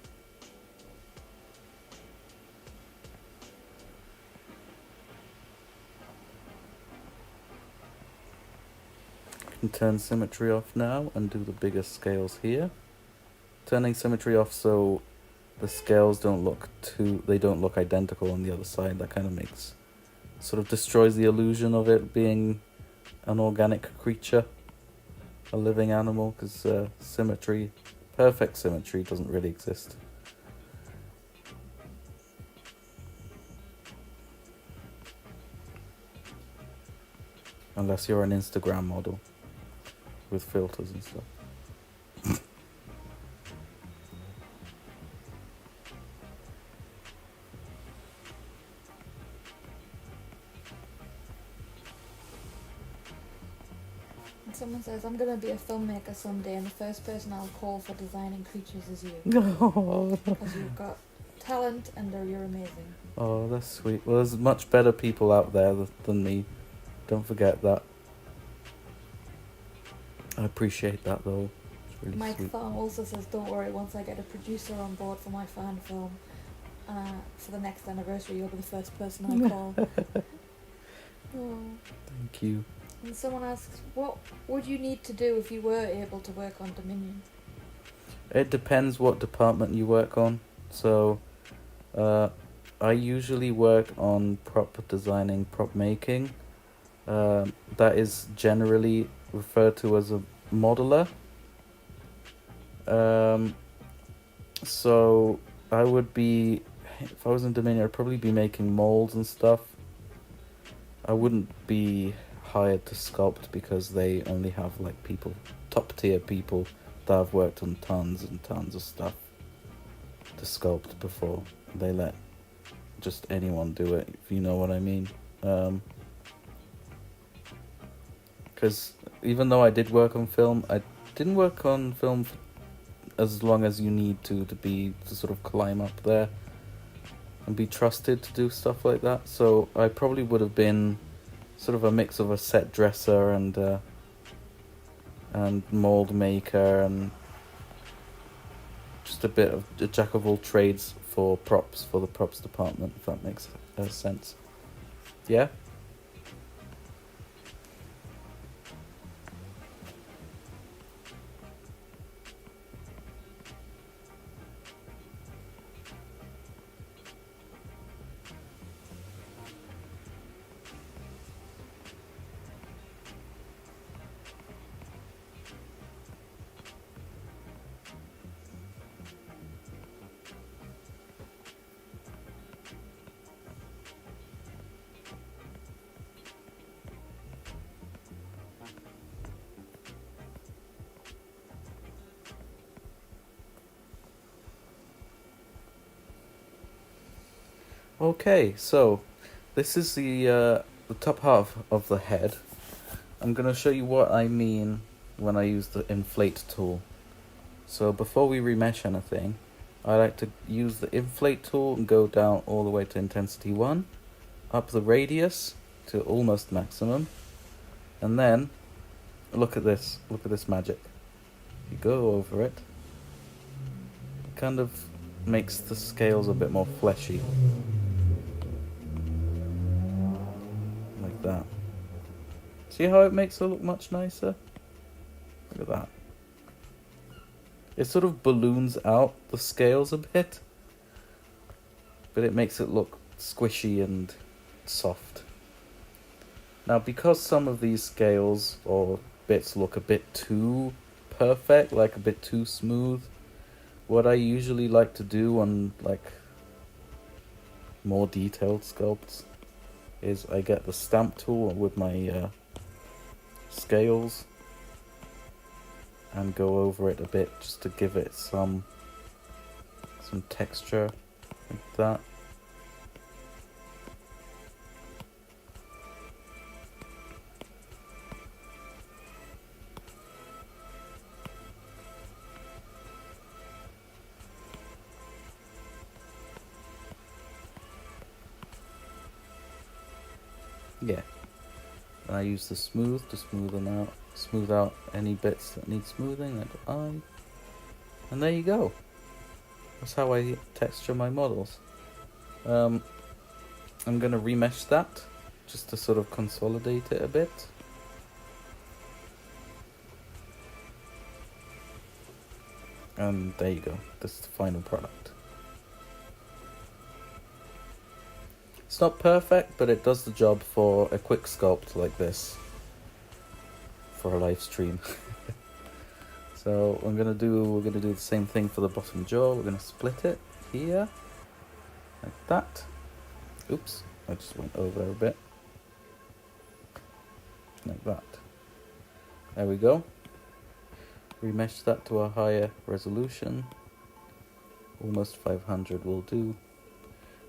I can turn symmetry off now and do the bigger scales here. Turning symmetry off so the scales don't look identical on the other side. That kind of makes, sort of destroys the illusion of it being an organic creature, a living animal, because symmetry, perfect symmetry doesn't really exist. Unless you're an Instagram model with filters and stuff. Someone says, I'm going to be a filmmaker someday, and the first person I'll call for designing creatures is you. No. Because you've got talent and you're amazing. Oh, that's sweet. Well, there's much better people out there than me. Don't forget that. I appreciate that, though. It's really Mike sweet. Farm also says, don't worry, once I get a producer on board for my fan film, for the next anniversary, you'll be the first person I call. Oh. Thank you. And someone asks, what would you need to do if you were able to work on Dominion? It depends what department you work on. So, I usually work on prop designing, prop making. That is generally referred to as a modeler. So I would be, if I was in Dominion, I'd probably be making molds and stuff. I wouldn't be hired to sculpt because they only have like people, top tier people that have worked on tons and tons of stuff to sculpt before they let just anyone do it, if you know what I mean. Because even though I did work on film, I didn't work on film as long as you need to sort of climb up there and be trusted to do stuff like that. So I probably would have been sort of a mix of a set dresser and mold maker and just a bit of a jack of all trades for props, for the props department, if that makes sense. Yeah? Okay, so this is the top half of the head. I'm gonna show you what I mean when I use the inflate tool. So before we remesh anything, I like to use the inflate tool and go down all the way to intensity 1, up the radius to almost maximum, and then look at this magic. You go over it, it kind of makes the scales a bit more fleshy. Like that. See how it makes it look much nicer? Look at that. It sort of balloons out the scales a bit, but it makes it look squishy and soft. Now, because some of these scales or bits look a bit too perfect, like a bit too smooth, what I usually like to do on like more detailed sculpts is I get the stamp tool with my scales and go over it a bit just to give it some texture like that. Yeah. And I use the smooth to smooth out any bits that need smoothing, like the eye. And there you go. That's how I texture my models. I'm gonna remesh that just to sort of consolidate it a bit. And there you go. This is the final product. It's not perfect, but it does the job for a quick sculpt like this for a live stream. So we're gonna do the same thing for the bottom jaw. We're gonna split it here like that. Oops, I just went over a bit. Like that. There we go. Remesh that to a higher resolution. Almost 500 will do.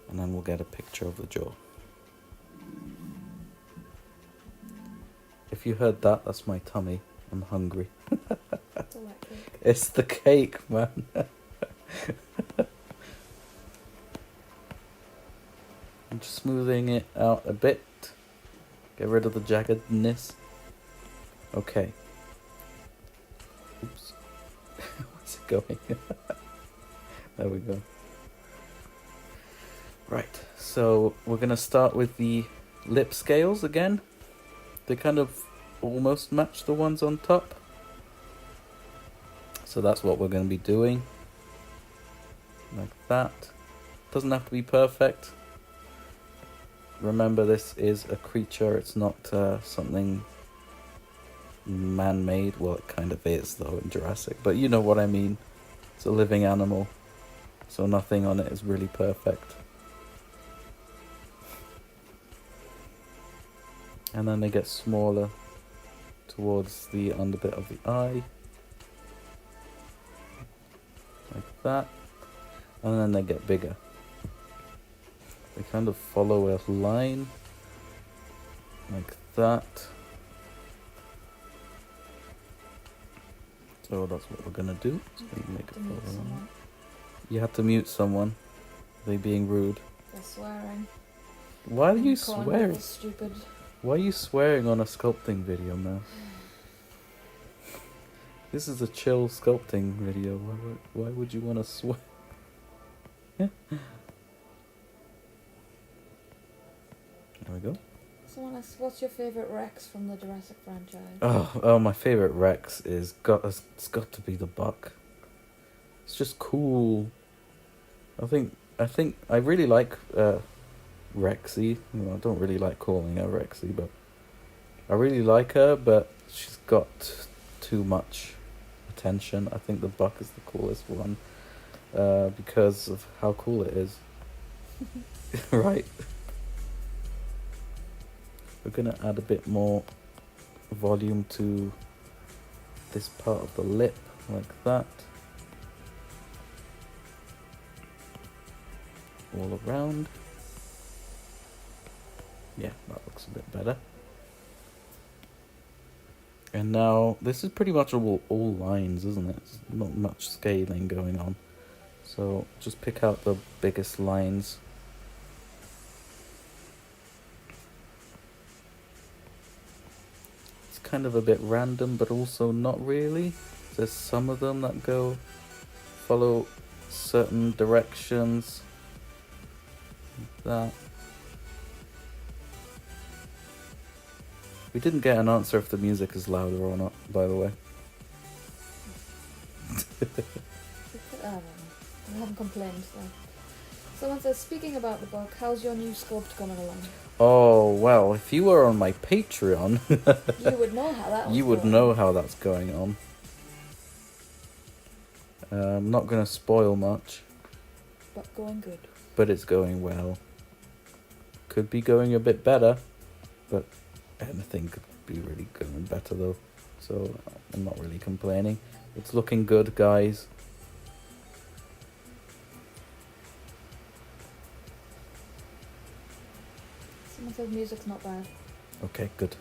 And then we'll get a picture of the jaw. If you heard that, that's my tummy. I'm hungry. It's the cake, man. I'm just smoothing it out a bit. Get rid of the jaggedness. Okay. Oops. Where's it going? There we go. Right, so we're going to start with the lip scales again. They kind of almost match the ones on top. So that's what we're going to be doing. Like that. Doesn't have to be perfect. Remember, this is a creature, it's not something man-made. Well, it kind of is, though, in Jurassic. But you know what I mean. It's a living animal. So nothing on it is really perfect. And then they get smaller towards the underbit of the eye. Like that. And then they get bigger. They kind of follow a line. Like that. So that's what we're gonna do. So you make it follow a line. You have to mute someone. They being rude. They're swearing. Why are you swearing? Stupid. Why are you swearing on a sculpting video, man? This is a chill sculpting video. Why would you want to swear? There we go. Someone asks, what's your favourite Rex from the Jurassic franchise? Oh, my favourite Rex it's got to be the Buck. It's just cool. I think I really like Rexy. I don't really like calling her Rexy, but I really like her, but she's got too much attention. I think the Buck is the coolest one because of how cool it is. Right. We're gonna add a bit more volume to this part of the lip, like that. All around. Yeah, that looks a bit better. And now, this is pretty much all lines, isn't it? There's not much scaling going on. So, just pick out the biggest lines. It's kind of a bit random, but also not really. There's some of them that follow certain directions. That. We didn't get an answer if the music is louder or not, by the way. I don't know. I haven't complained, so. Someone says, speaking about the book, how's your new Sculpt coming along? Oh, well, if you were on my Patreon, You would know how that was you would going. know how that's going on. I'm not going to spoil much, But going good. but it's going well. Could be going a bit better, but anything could be really going better though. So I'm not really complaining. It's looking good, guys. Someone says music's not bad. Okay, good.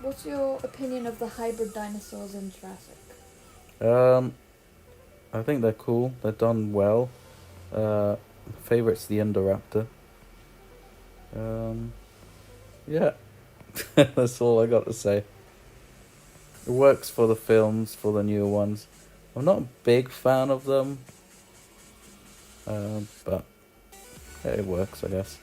What's your opinion of the hybrid dinosaurs in Jurassic? I think they're cool. They're done well. Favorite's the Indoraptor. Yeah, that's all I got to say. It works for the films, for the newer ones. I'm not a big fan of them, but yeah, it works, I guess.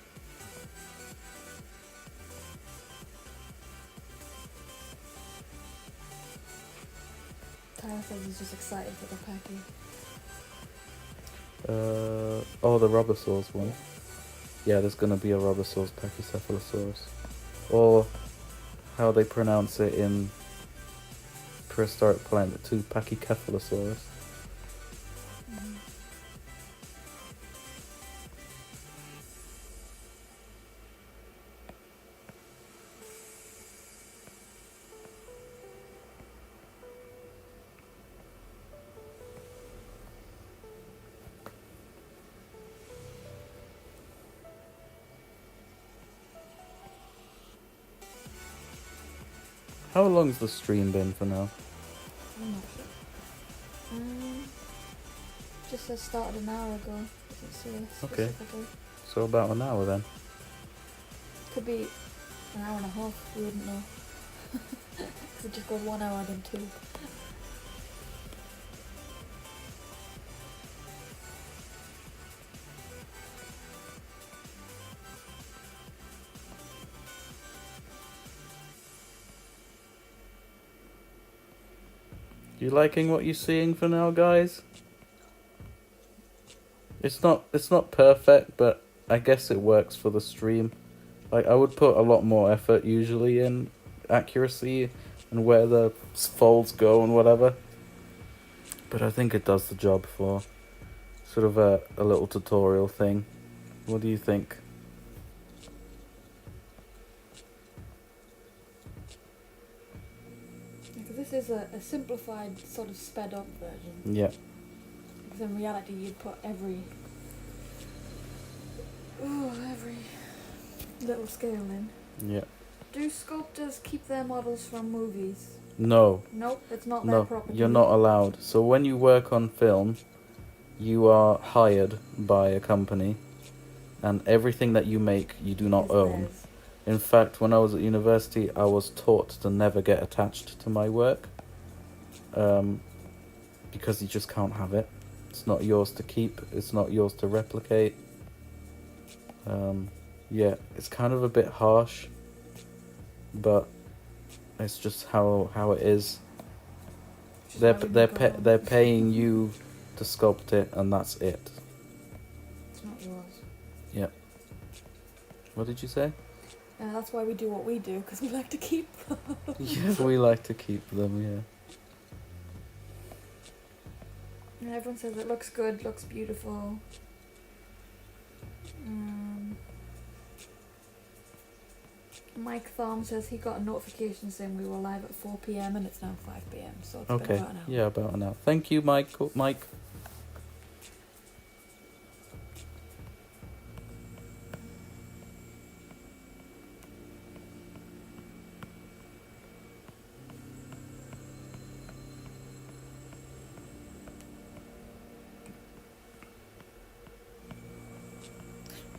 Tyler says he's just excited for the packy. The Robosaurus one. Yeah, there's gonna be a Robosaurus Pachycephalosaurus, or how they pronounce it in Prehistoric Planet 2, Pachycephalosaurus. How long's the stream been for now? I'm not sure. Just says started an hour ago. Doesn't say specifically. So about an hour then. Could be an hour and a half. We wouldn't know. Because it just goes 1 hour then 2. You liking what you're seeing for now, guys? It's not perfect, but I guess it works for the stream. Like, I would put a lot more effort usually in accuracy and where the folds go and whatever. But I think it does the job for sort of a little tutorial thing. What do you think? Because this is a simplified, sort of sped up version. Yeah. Because in reality you'd put every little scale in. Yeah. Do sculptors keep their models from movies? No. Nope, it's not their No, property. you're not allowed. So when you work on film, you are hired by a company, and everything that you make, you do not It's own. theirs. In fact, when I was at university, I was taught to never get attached to my work, because you just can't have it. It's not yours to keep. It's not yours to replicate. Yeah, it's kind of a bit harsh, but it's just how it is. Which is They're why we they're make our own. they're paying you to sculpt it, and that's it. It's not yours. Yeah. What did you say? That's why we do what we do, because we like to keep them. Yeah, we like to keep them. Yeah. And everyone says it looks good, looks beautiful. Mike Thorne says he got a notification saying we were live at 4 PM and it's now 5 PM, so it's been Okay. about an hour. Yeah, about an hour. Thank you, Mike. Mike.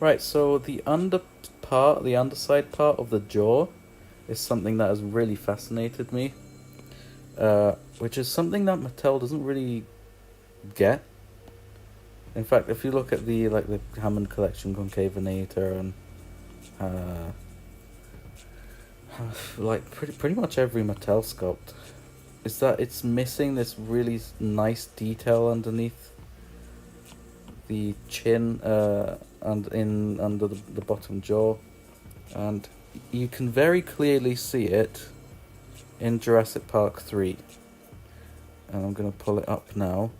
Right, so the underside part of the jaw is something that has really fascinated me, which is something that Mattel doesn't really get. In fact, if you look at the Hammond Collection Concavenator and pretty much every Mattel sculpt, is that it's missing this really nice detail underneath the chin and under the bottom jaw, and you can very clearly see it in Jurassic Park 3. And I'm gonna pull it up now.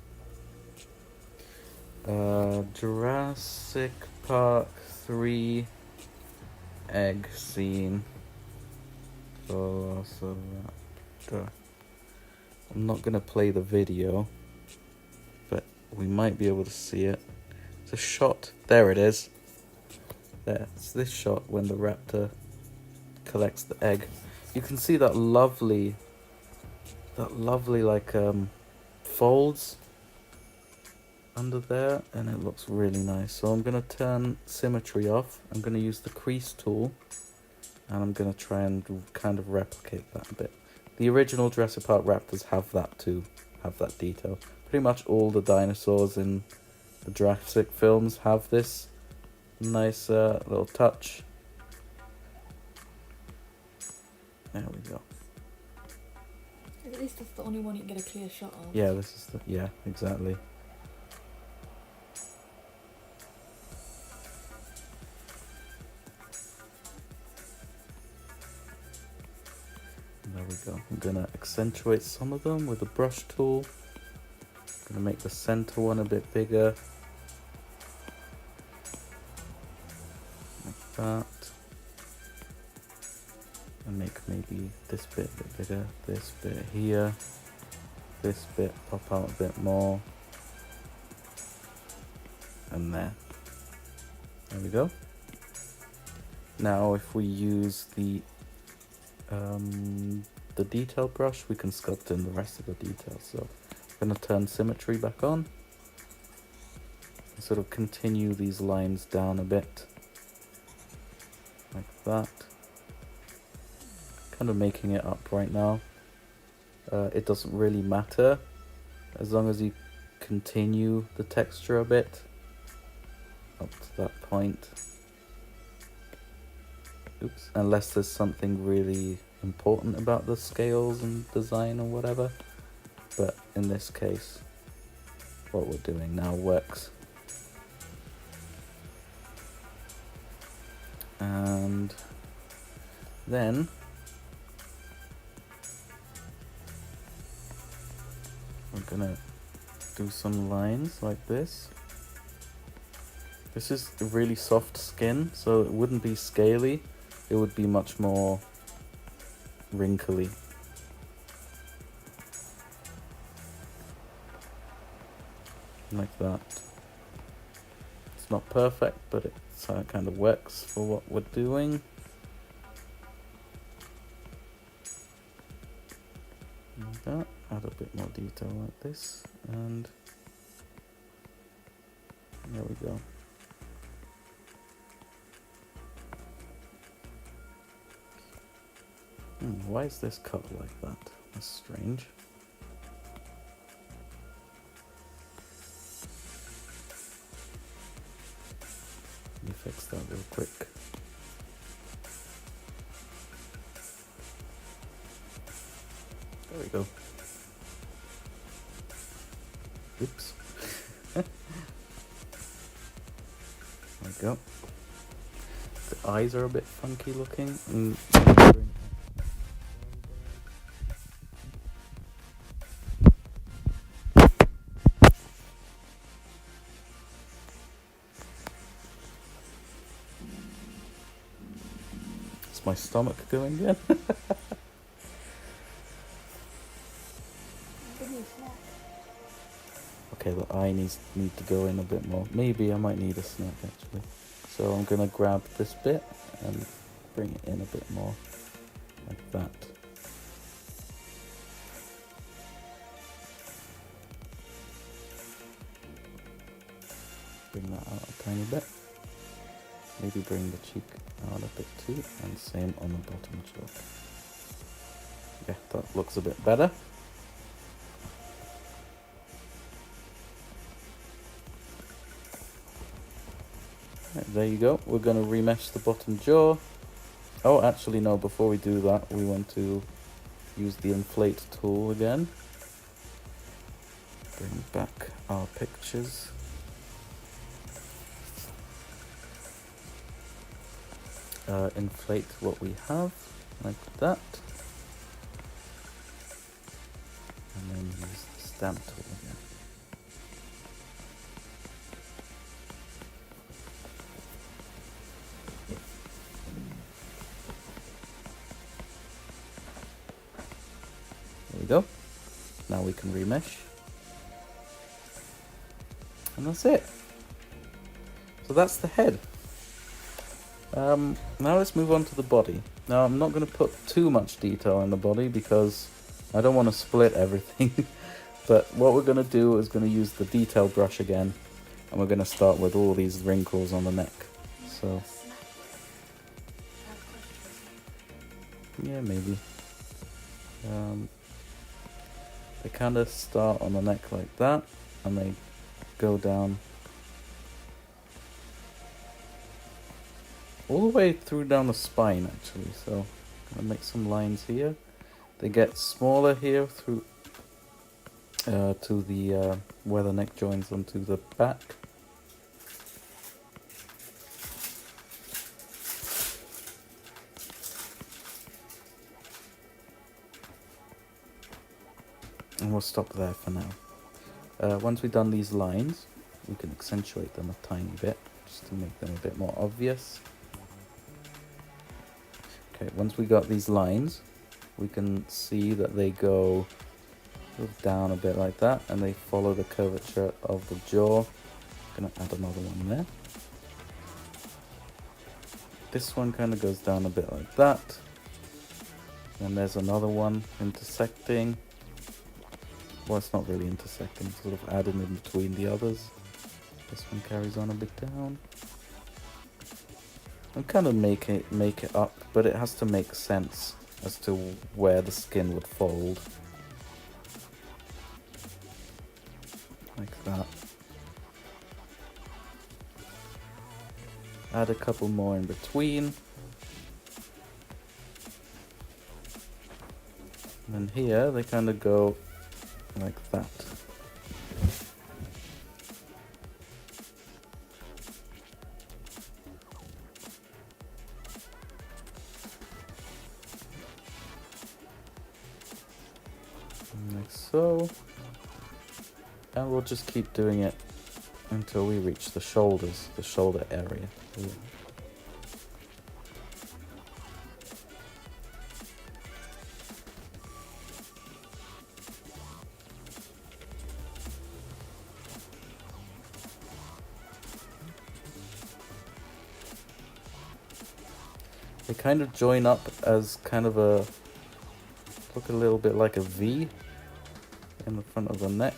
Jurassic Park 3 egg scene. Velociraptor. I'm not gonna play the video, but we might be able to see it. It's a shot. There it is. That's this shot when the raptor collects the egg. You can see that lovely folds under there, and it looks really nice. So I'm gonna turn symmetry off. I'm gonna use the crease tool, and I'm gonna try and kind of replicate that a bit. The original Jurassic Park raptors have that too, have that detail. Pretty much all the dinosaurs in the Jurassic films have this nice little touch. There we go. At least that's the only one you can get a clear shot of. Yeah, this is yeah, exactly. There we go. I'm gonna accentuate some of them with the brush tool. I'm gonna make the center one a bit bigger. Like that. And make maybe this bit a bit bigger, this bit here, this bit pop out a bit more. And there. There we go. Now if we use the detail brush, we can sculpt in the rest of the details. So I'm going to turn symmetry back on and sort of continue these lines down a bit like that, kind of making it up right now. It doesn't really matter as long as you continue the texture a bit up to that point. Oops. Unless there's something really important about the scales and design or whatever. But in this case, what we're doing now works. And then we're gonna do some lines like this. This is a really soft skin, so it wouldn't be scaly. It would be much more wrinkly. Like that. It's not perfect, but it kind of works for what we're doing. Like that. Add a bit more detail like this, and there we go. Why is this cut like that? That's strange. Let me fix that real quick. There we go. Oops. There we go. The eyes are a bit funky looking. Is my stomach going again? Okay, the eye needs to go in a bit more. Maybe I might need a snack actually. So I'm gonna grab this bit and bring it in a bit more, like that. Bring that out a tiny bit. Maybe bring the cheek out a bit too, and same on the bottom jaw. Yeah, that looks a bit better. Right, there you go. We're going to remesh the bottom jaw. Oh, actually no, before we do that, we want to use the inflate tool again. Bring back our pictures. Inflate what we have, like that. And then use the stamp tool again. There we go. Now we can remesh. And that's it. So that's the head. Now let's move on to the body. Now I'm not going to put too much detail in the body because I don't want to split everything. But what we're going to do is going to use the detail brush again. And we're going to start with all these wrinkles on the neck. So, yeah, maybe. They kind of start on the neck like that. And they go down all the way through down the spine, actually. So I'm gonna make some lines here. They get smaller here through to the where the neck joins onto the back. And we'll stop there for now. Once we've done these lines, we can accentuate them a tiny bit just to make them a bit more obvious. Okay, once we got these lines, we can see that they go down a bit like that, and they follow the curvature of the jaw. I'm gonna add another one there. This one kind of goes down a bit like that. And there's another one intersecting. Well, it's not really intersecting, it's sort of added in between the others. This one carries on a bit down. And kind of make it up, but it has to make sense as to where the skin would fold. Like that. Add a couple more in between. And then here they kind of go like that. Like so. And we'll just keep doing it until we reach the shoulders, the shoulder area. Here. They kind of join up as kind of a, look a little bit like a V in the front of the neck.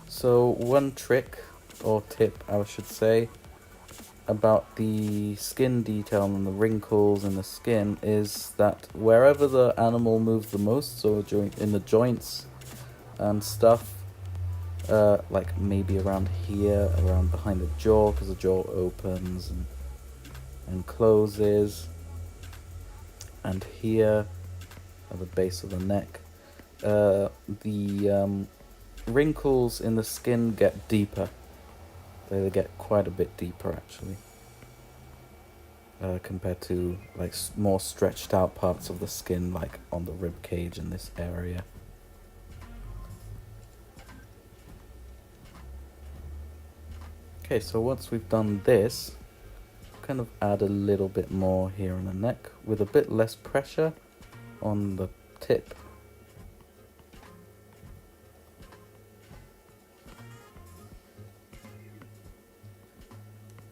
So one trick, or tip I should say, about the skin detail and the wrinkles in the skin is that wherever the animal moves the most, so in the joints and stuff, like maybe around here, around behind the jaw, because the jaw opens and closes, and here at the base of the neck, the wrinkles in the skin get deeper. They get quite a bit deeper actually, compared to like more stretched out parts of the skin, like on the rib cage in this area. Okay, so once we've done this, kind of add a little bit more here on the neck with a bit less pressure on the tip.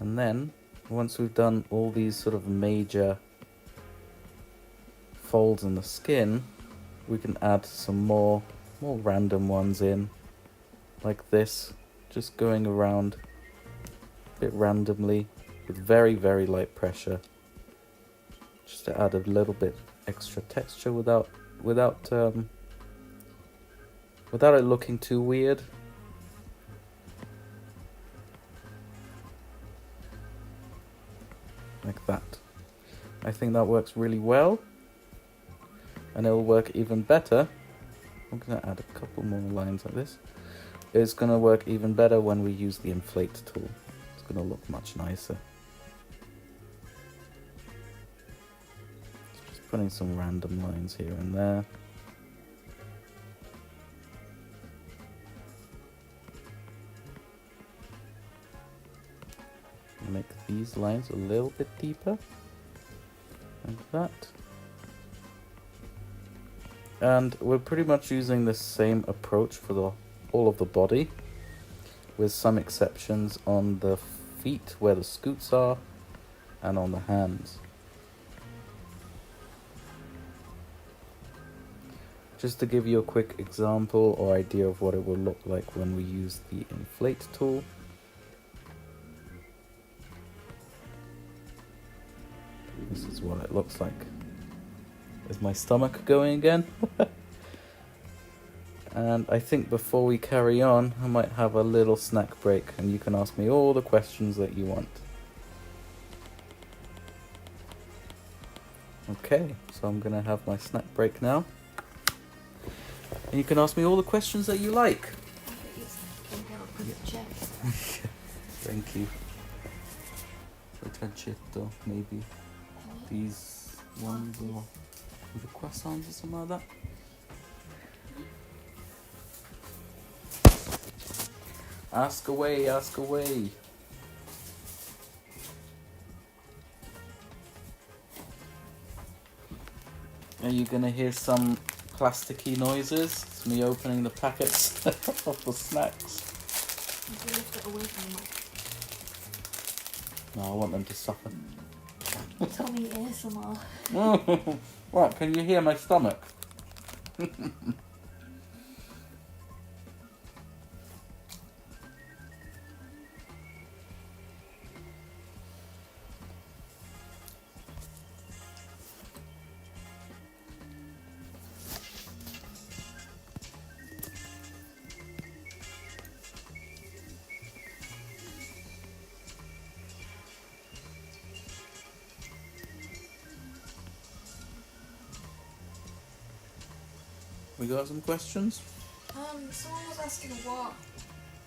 And then, once we've done all these sort of major folds in the skin, we can add some more random ones in, like this, just going around a bit randomly with very, very light pressure, just to add a little bit extra texture without it looking too weird. Like that. I think that works really well, and it'll work even better. I'm going to add a couple more lines like this. It's going to work even better when we use the inflate tool. It's going to look much nicer. Just putting some random lines here and there. Make these lines a little bit deeper, like that. And we're pretty much using the same approach for all of the body, with some exceptions on the feet where the scoots are, and on the hands. Just to give you a quick example or idea of what it will look like when we use the inflate tool. This is what it looks like. Is my stomach going again? And I think before we carry on, I might have a little snack break, and you can ask me all the questions that you want. Okay, so I'm gonna have my snack break now. And you can ask me all the questions that you like. Thank you. Pancetto, maybe. These ones, or the croissants or something like that. Ask away, ask away. Are you gonna hear some plasticky noises? It's me opening the packets of the snacks. You can lift it away from the No, I want them to suffer. mic. Tummy ASMR. Right, can you hear my stomach? We got some questions? Someone was asking what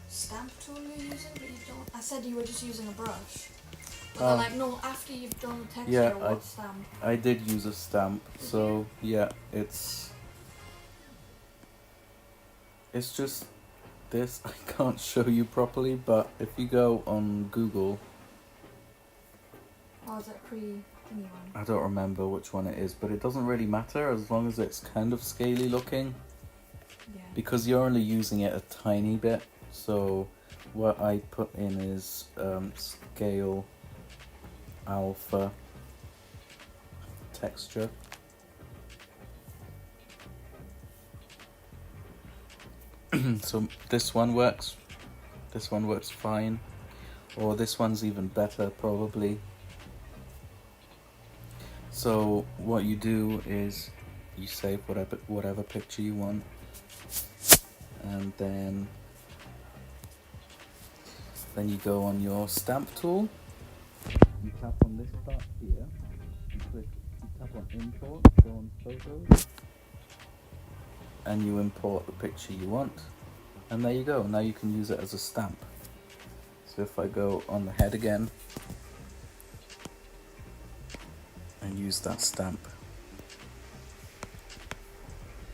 stamp tool you're using, but you don't. I said you were just using a brush. But they're like, no, after you've done the texture, Yeah, what stamp? I did use a stamp, so yeah, it's just this. I can't show you properly, but if you go on Google, Or is it pre-thingy one? I don't remember which one it is, but it doesn't really matter as long as it's kind of scaly looking, Yeah. because you're only using it a tiny bit. So what I put in is scale alpha texture. So this one works fine, or this one's even better probably. So what you do is you save whatever picture you want, and then you go on your stamp tool, you tap on this part here, you tap on import, go on photos, and you import the picture you want, and there you go. Now you can use it as a stamp. So if I go on the head again and use that stamp,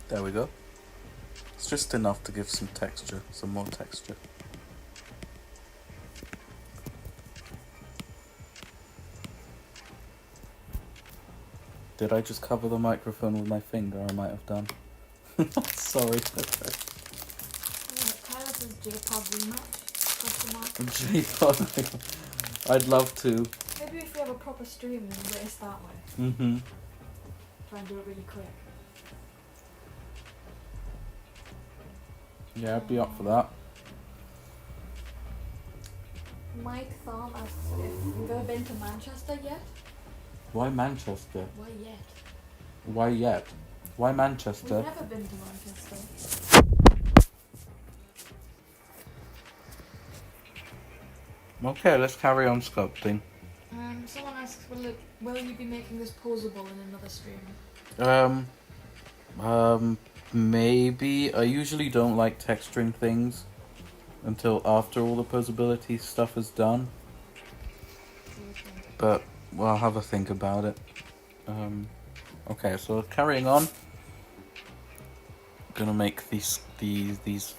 there we go. It's just enough to give some texture, some more texture. Did I just cover the microphone with my finger? I might have done. Sorry. Tyler says JPod rematch? JPod. I'd love to. Maybe if we have a proper stream and race that way. Mm-hmm. Try and do it really quick. Yeah, I'd be up for that. Mike Thorne asks if we've ever been to Manchester yet. Why Manchester? Why yet? Why yet? Why Manchester? We've never been to Manchester. Okay, let's carry on sculpting. Someone asks, will you be making this posable in another stream? Maybe. I usually don't like texturing things until after all the posability stuff is done. But, well, I'll have a think about it. Okay, so carrying on. Gonna make these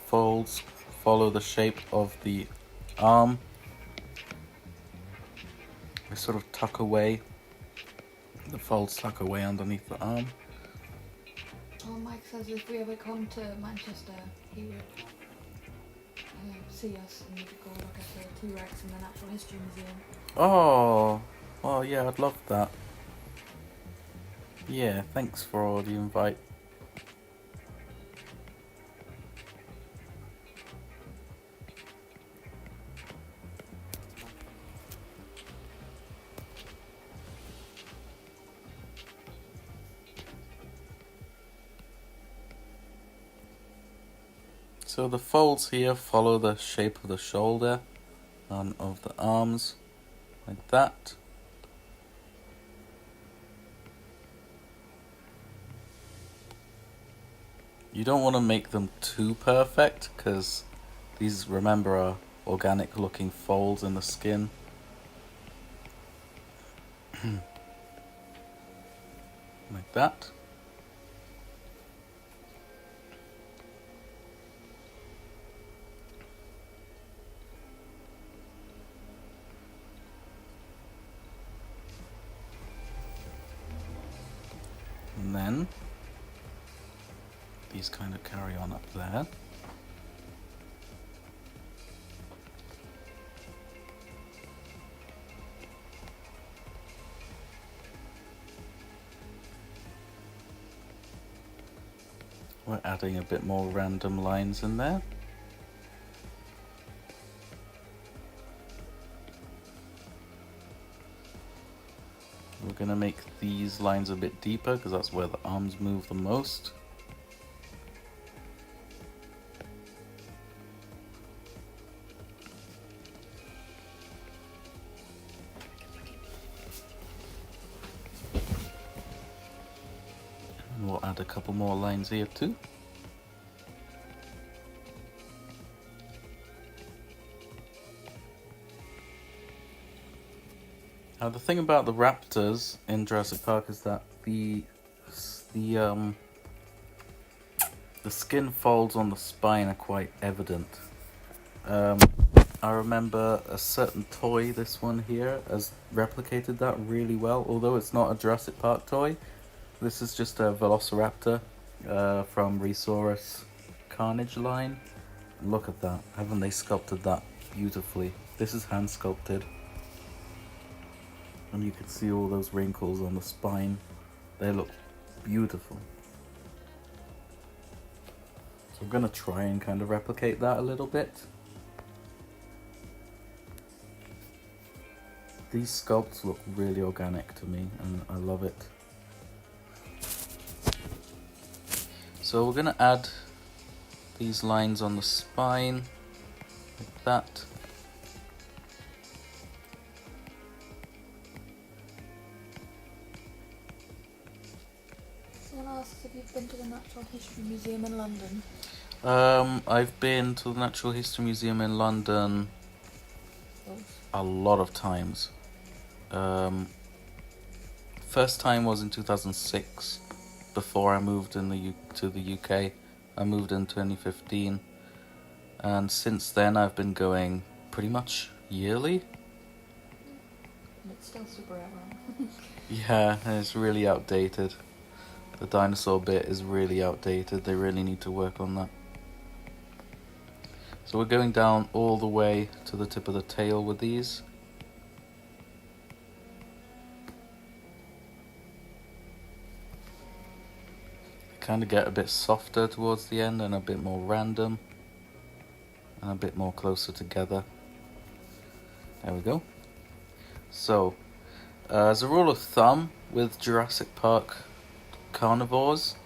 folds follow the shape of the arm. They sort of tuck away. The folds tuck away underneath the arm. Oh, Mike says if we ever come to Manchester, he would see us and we could go look at the T-Rex in the Natural History Museum. Oh, yeah, I'd love that. Yeah, thanks for the invite. So the folds here follow the shape of the shoulder and of the arms, like that. You don't want to make them too perfect, because these, remember, are organic looking folds in the skin. Like that. And then these kind of carry on up there. We're adding a bit more random lines in there. We're going to make these lines a bit deeper because that's where the arms move the most. And we'll add a couple more lines here too. Now the thing about the raptors in Jurassic Park is that the skin folds on the spine are quite evident. I remember a certain toy, this one here, has replicated that really well. Although it's not a Jurassic Park toy, this is just a Velociraptor from Resaurus Carnage line. Look at that! Haven't they sculpted that beautifully? This is hand sculpted. And you can see all those wrinkles on the spine. They look beautiful. So I'm going to try and kind of replicate that a little bit. These sculpts look really organic to me and I love it. So we're going to add these lines on the spine, like that. If you've been to the Natural History Museum in London. I've been to the Natural History Museum in London a lot of times. First time was in 2006, before I moved in to the UK. I moved in 2015, and since then I've been going pretty much yearly. And it's still super out. Yeah, it's really outdated. The dinosaur bit is really outdated. They really need to work on that. So we're going down all the way to the tip of the tail with these. kind of get a bit softer towards the end and a bit more random and a bit more closer together. There we go. So as a rule of thumb with Jurassic Park carnivores,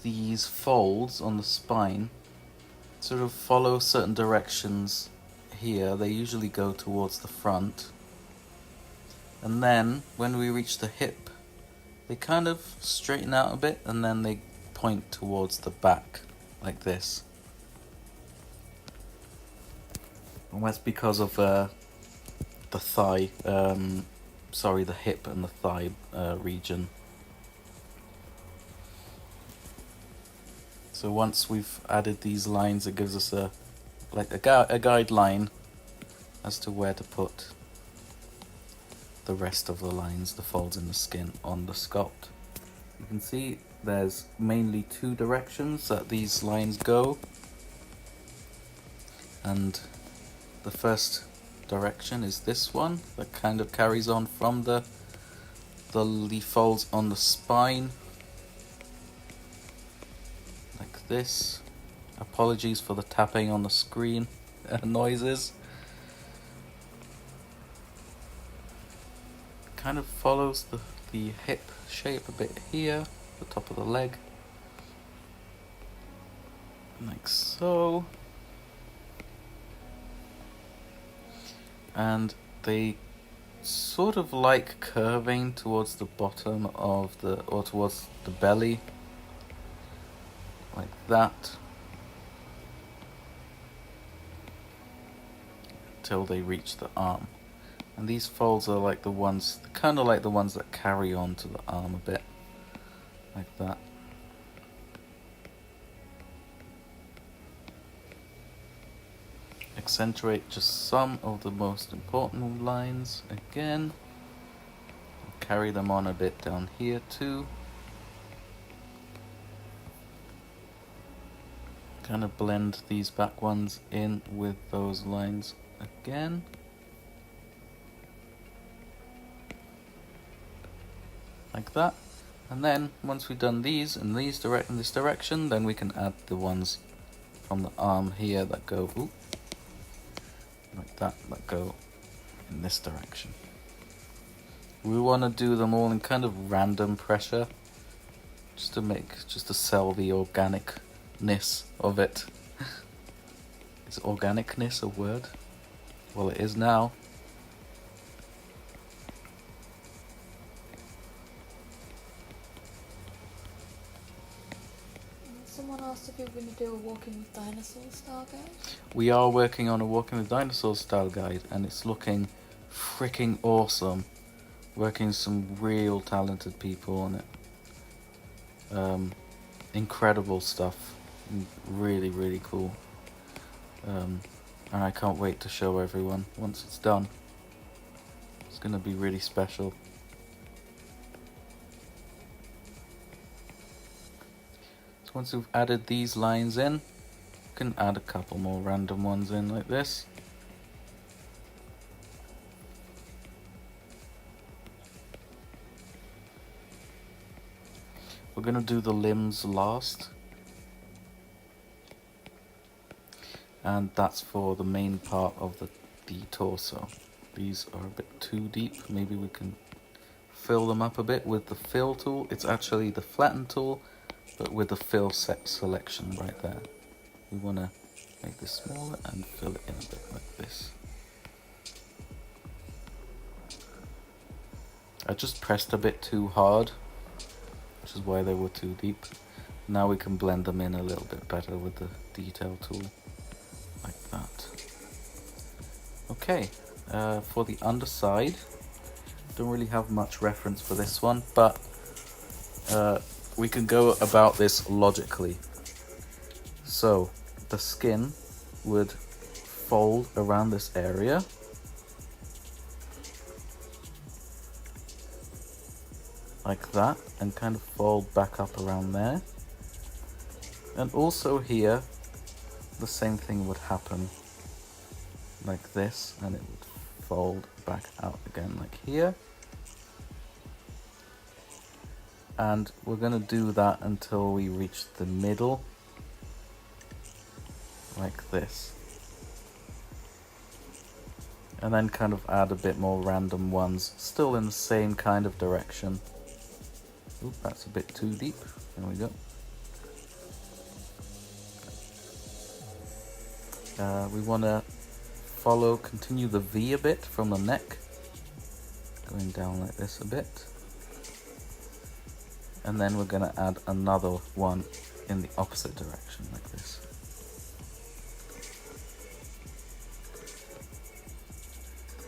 these folds on the spine sort of follow certain directions here. They usually go towards the front, and then when we reach the hip they kind of straighten out a bit and then they point towards the back like this. And that's because of the thigh, the hip and the thigh region. So once we've added these lines, it gives us a guideline as to where to put the rest of the lines, the folds in the skin on the sculpt. You can see there's mainly two directions that these lines go, and the first direction is this one that kind of carries on from the folds on the spine like this. Apologies for the tapping on the screen noises. Kind of follows the hip shape a bit here, the top of the leg, like so. And they sort of like curving towards the bottom of or towards the belly, like that, till they reach the arm. And these folds are like the ones, kind of like the ones that carry on to the arm a bit, like that. Accentuate just some of the most important lines again. Carry them on a bit down here too. Kind of blend these back ones in with those lines again. Like that. And then once we've done these in this direction, then we can add the ones from the arm here that go like that go in this direction. We want to do them all in kind of random pressure, just to sell the organicness of it. Is organicness a word? Well, it is now. Someone asked if you were going to do a Walking with Dinosaurs style guide. We are working on a Walking with Dinosaurs style guide, and it's looking freaking awesome. Working with some real talented people on it. Incredible stuff. Really, really cool. And I can't wait to show everyone once it's done. It's going to be really special. Once we've added these lines in, you can add a couple more random ones in like this. We're going to do the limbs last. And that's for the main part of the torso. These are a bit too deep. Maybe we can fill them up a bit with the fill tool. It's actually the flatten tool, but with the fill set selection right there. We want to make this smaller and fill it in a bit like this. I just pressed a bit too hard, which is why they were too deep. Now we can blend them in a little bit better with the detail tool, like that. Okay, for the underside, don't really have much reference for this one, but we can go about this logically. So the skin would fold around this area, like that, and kind of fold back up around there. And also here, the same thing would happen like this, and it would fold back out again like here. And we're going to do that until we reach the middle, like this. And then kind of add a bit more random ones, still in the same kind of direction. Oop, that's a bit too deep. There we go. We want to continue the V a bit from the neck, going down like this a bit. And then we're going to add another one in the opposite direction, like this.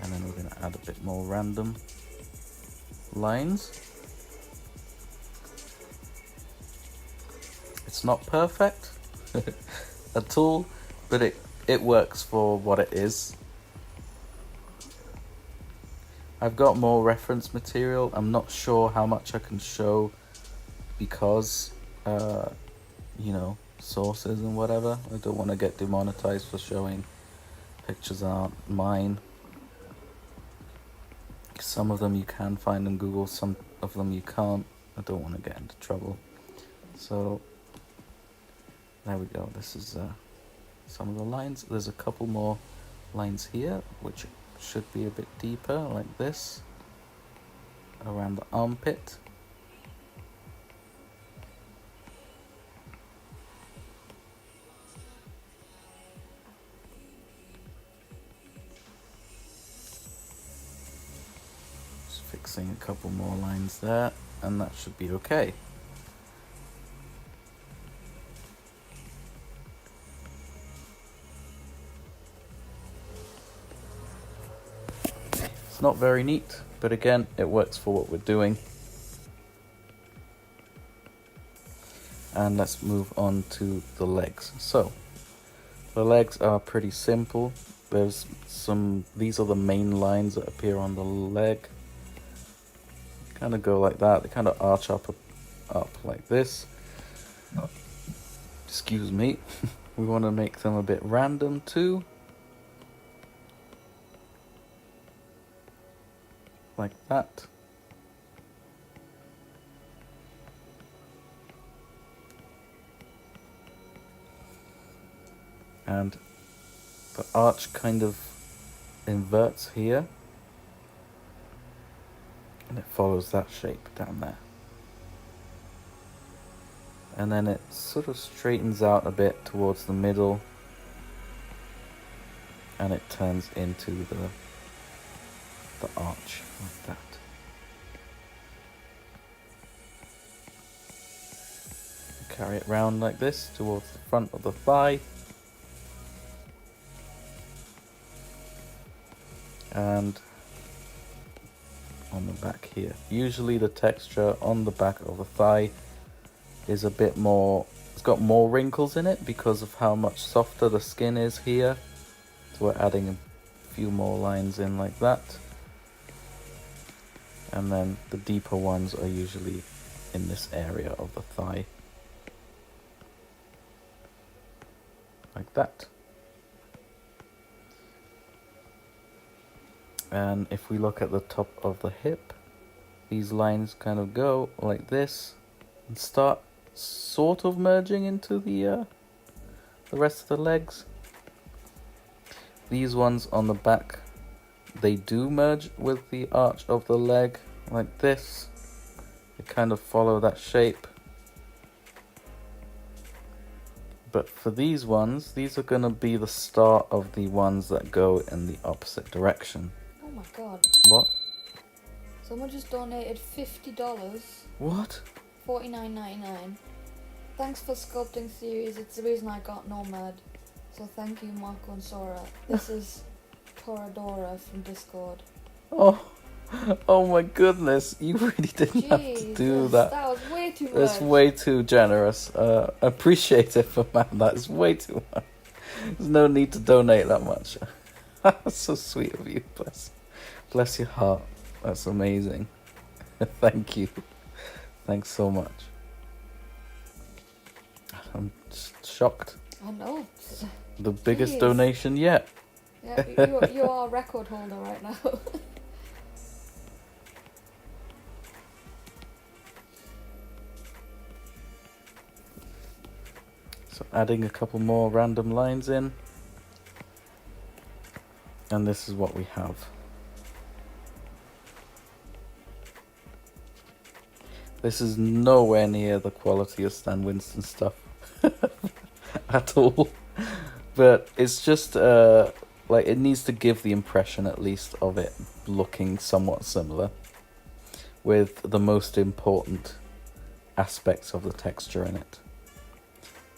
And then we're going to add a bit more random lines. It's not perfect at all, but it works for what it is. I've got more reference material. I'm not sure how much I can show because, you know, sources and whatever. I don't want to get demonetized for showing pictures that aren't mine. Some of them you can find on Google, some of them you can't. I don't want to get into trouble. So, there we go. This is some of the lines. There's a couple more lines here, which should be a bit deeper, like this, around the armpit. Just fixing a couple more lines there, and that should be okay. It's not very neat, but again, it works for what we're doing. And let's move on to the legs. So, the legs are pretty simple. These are the main lines that appear on the leg. Kind of go like that. They kind of arch up like this. Excuse me. We want to make them a bit random too. Like that. And the arch kind of inverts here. And it follows that shape down there. And then it sort of straightens out a bit towards the middle. And it turns into the arch like that. Carry it round like this towards the front of the thigh. And on the back here. Usually the texture on the back of the thigh is a bit more, it's got more wrinkles in it because of how much softer the skin is here. So we're adding a few more lines in like that. And then the deeper ones are usually in this area of the thigh. Like that. And if we look at the top of the hip, these lines kind of go like this and start sort of merging into the rest of the legs. These ones on the back, they do merge with the arch of the leg like this. They kind of follow that shape. But for these ones, these are going to be the start of the ones that go in the opposite direction. Oh my god. What? Someone just donated $50. What? $49.99. Thanks for Sculpting series. It's the reason I got Nomad. So thank you, Marco and Sora. This is Toradora from Discord. Oh my goodness, you really didn't have to do that. That was way too much. That's way too generous. Appreciate it, but man, that's way too much. There's no need to donate that much. That's so sweet of you. Bless your heart. That's amazing. Thank you. Thanks so much. I'm just shocked. I know. The biggest donation yet. Yeah, you are a record holder right now. So adding a couple more random lines in. And this is what we have. This is nowhere near the quality of Stan Winston stuff at all. But it's just like it needs to give the impression at least of it looking somewhat similar with the most important aspects of the texture in it.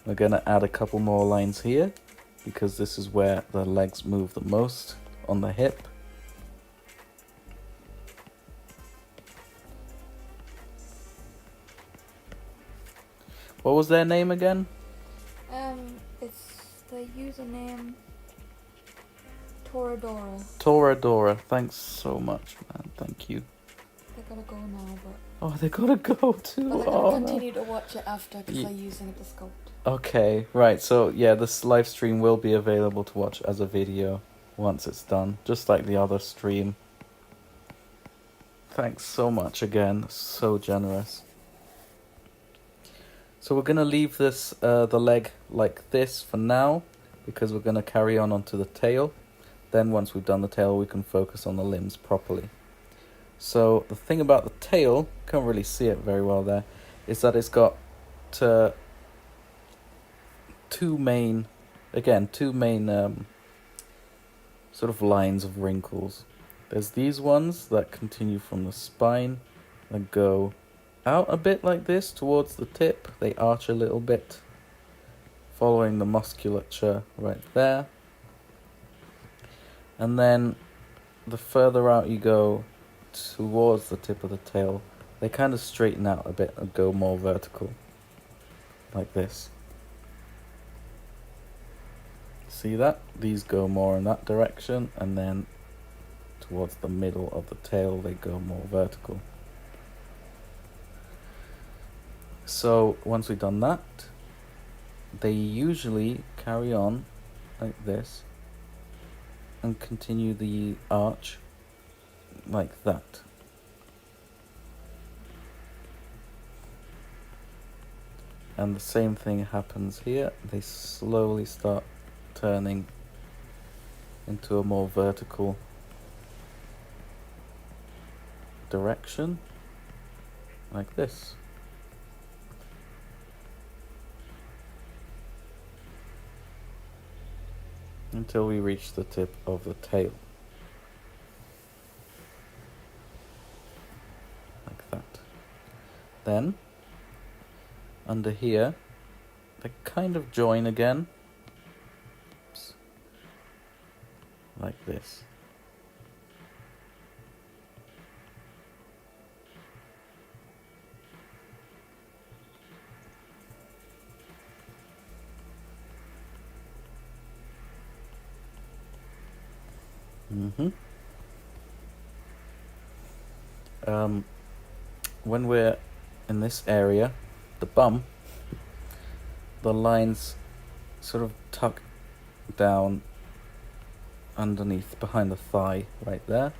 We're going to add a couple more lines here because this is where the legs move the most on the hip. What was their name again? It's the username Toradora. Toradora. Thanks so much, man. Thank you. They gotta go now, but... Oh, they gotta go too. But they're Oh, gonna no. continue to watch it after because they're using the Sculpt. Okay, right. So yeah, this live stream will be available to watch as a video once it's done, just like the other stream. Thanks so much again. So generous. So we're gonna leave this the leg like this for now because we're gonna carry on onto the tail. Then once we've done the tail, we can focus on the limbs properly. So the thing about the tail, can't really see it very well there, is that it's got two main sort of lines of wrinkles. There's these ones that continue from the spine and go out a bit like this towards the tip. They arch a little bit, following the musculature right there. And then the further out you go towards the tip of the tail, they kind of straighten out a bit and go more vertical, like this. See that? These go more in that direction, and then towards the middle of the tail they go more vertical. So once we've done that, they usually carry on like this and continue the arch like that. And the same thing happens here. They slowly start turning into a more vertical direction, like this. Until we reach the tip of the tail. Like that. Then, under here, they kind of join again. Oops. Like this. When we're in this area, the bum, the lines sort of tuck down underneath, behind the thigh, right there.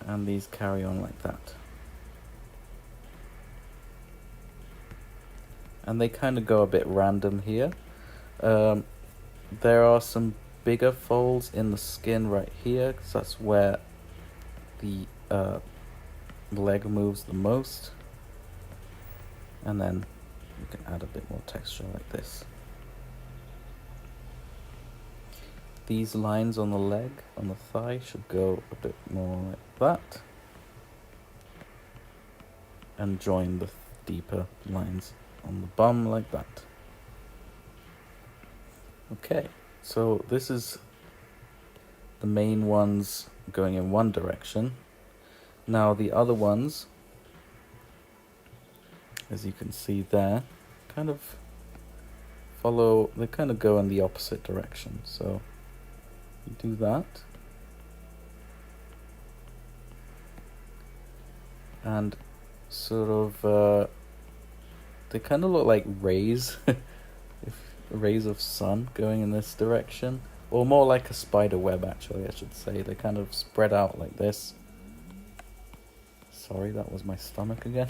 And these carry on like that. And they kind of go a bit random here. There are some bigger folds in the skin right here, because that's where the leg moves the most. And then you can add a bit more texture like this. These lines on the leg, on the thigh, should go a bit more like that. And join the deeper lines on the bum like that. Okay, so this is the main ones going in one direction. Now the other ones, as you can see there, kind of follow, they kind of go in the opposite direction. So you do that. And sort of, they kind of look like rays, rays of sun going in this direction. Or more like a spider web, actually, I should say. They kind of spread out like this. Sorry, that was my stomach again.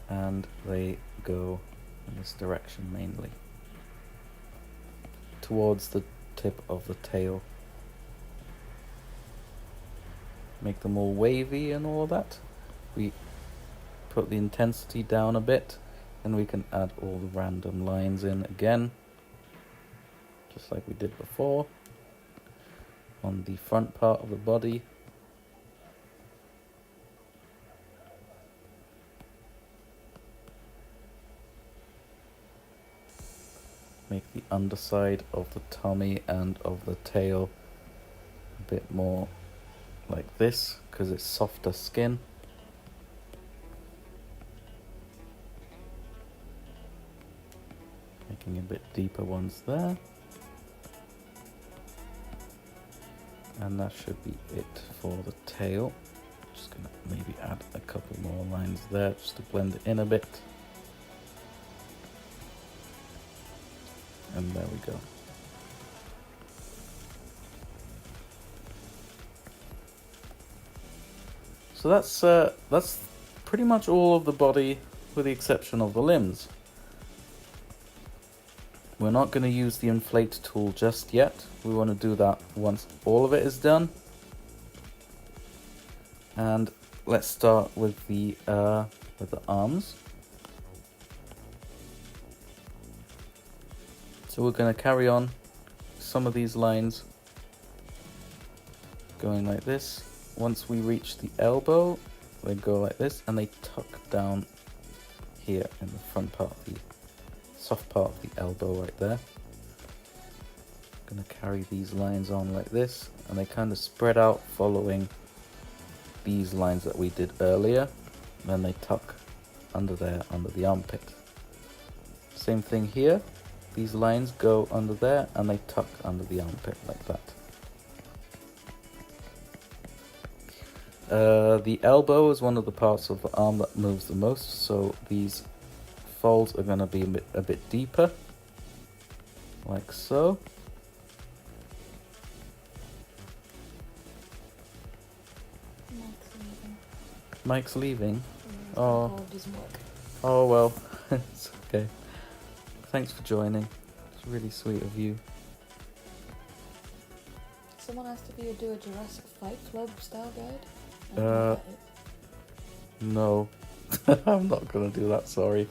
and they go in this direction mainly, towards the tip of the tail. Make them all wavy and all that. We put the intensity down a bit, and we can add all the random lines in again, just like we did before on the front part of the body. Make the underside of the tummy and of the tail a bit more like this, because it's softer skin. Making a bit deeper ones there. And that should be it for the tail. Just gonna maybe add a couple more lines there just to blend it in a bit. And there we go. So that's pretty much all of the body, with the exception of the limbs. We're not going to use the inflate tool just yet. We want to do that once all of it is done. And let's start with the arms. So we're going to carry on some of these lines going like this. Once we reach the elbow, they go like this, and they tuck down here in the front part of the soft part of the elbow right there. Gonna carry these lines on like this, and they kind of spread out following these lines that we did earlier. And then they tuck under there, under the armpit. Same thing here. These lines go under there, and they tuck under the armpit like that. The elbow is one of the parts of the arm that moves the most, so these folds are going to be a bit deeper, like so. Mike's leaving. Oh. Oh well, it's okay. Thanks for joining. It's really sweet of you. Someone asked if you would do a Jurassic Fight Club style guide. No. I'm not gonna do that, sorry.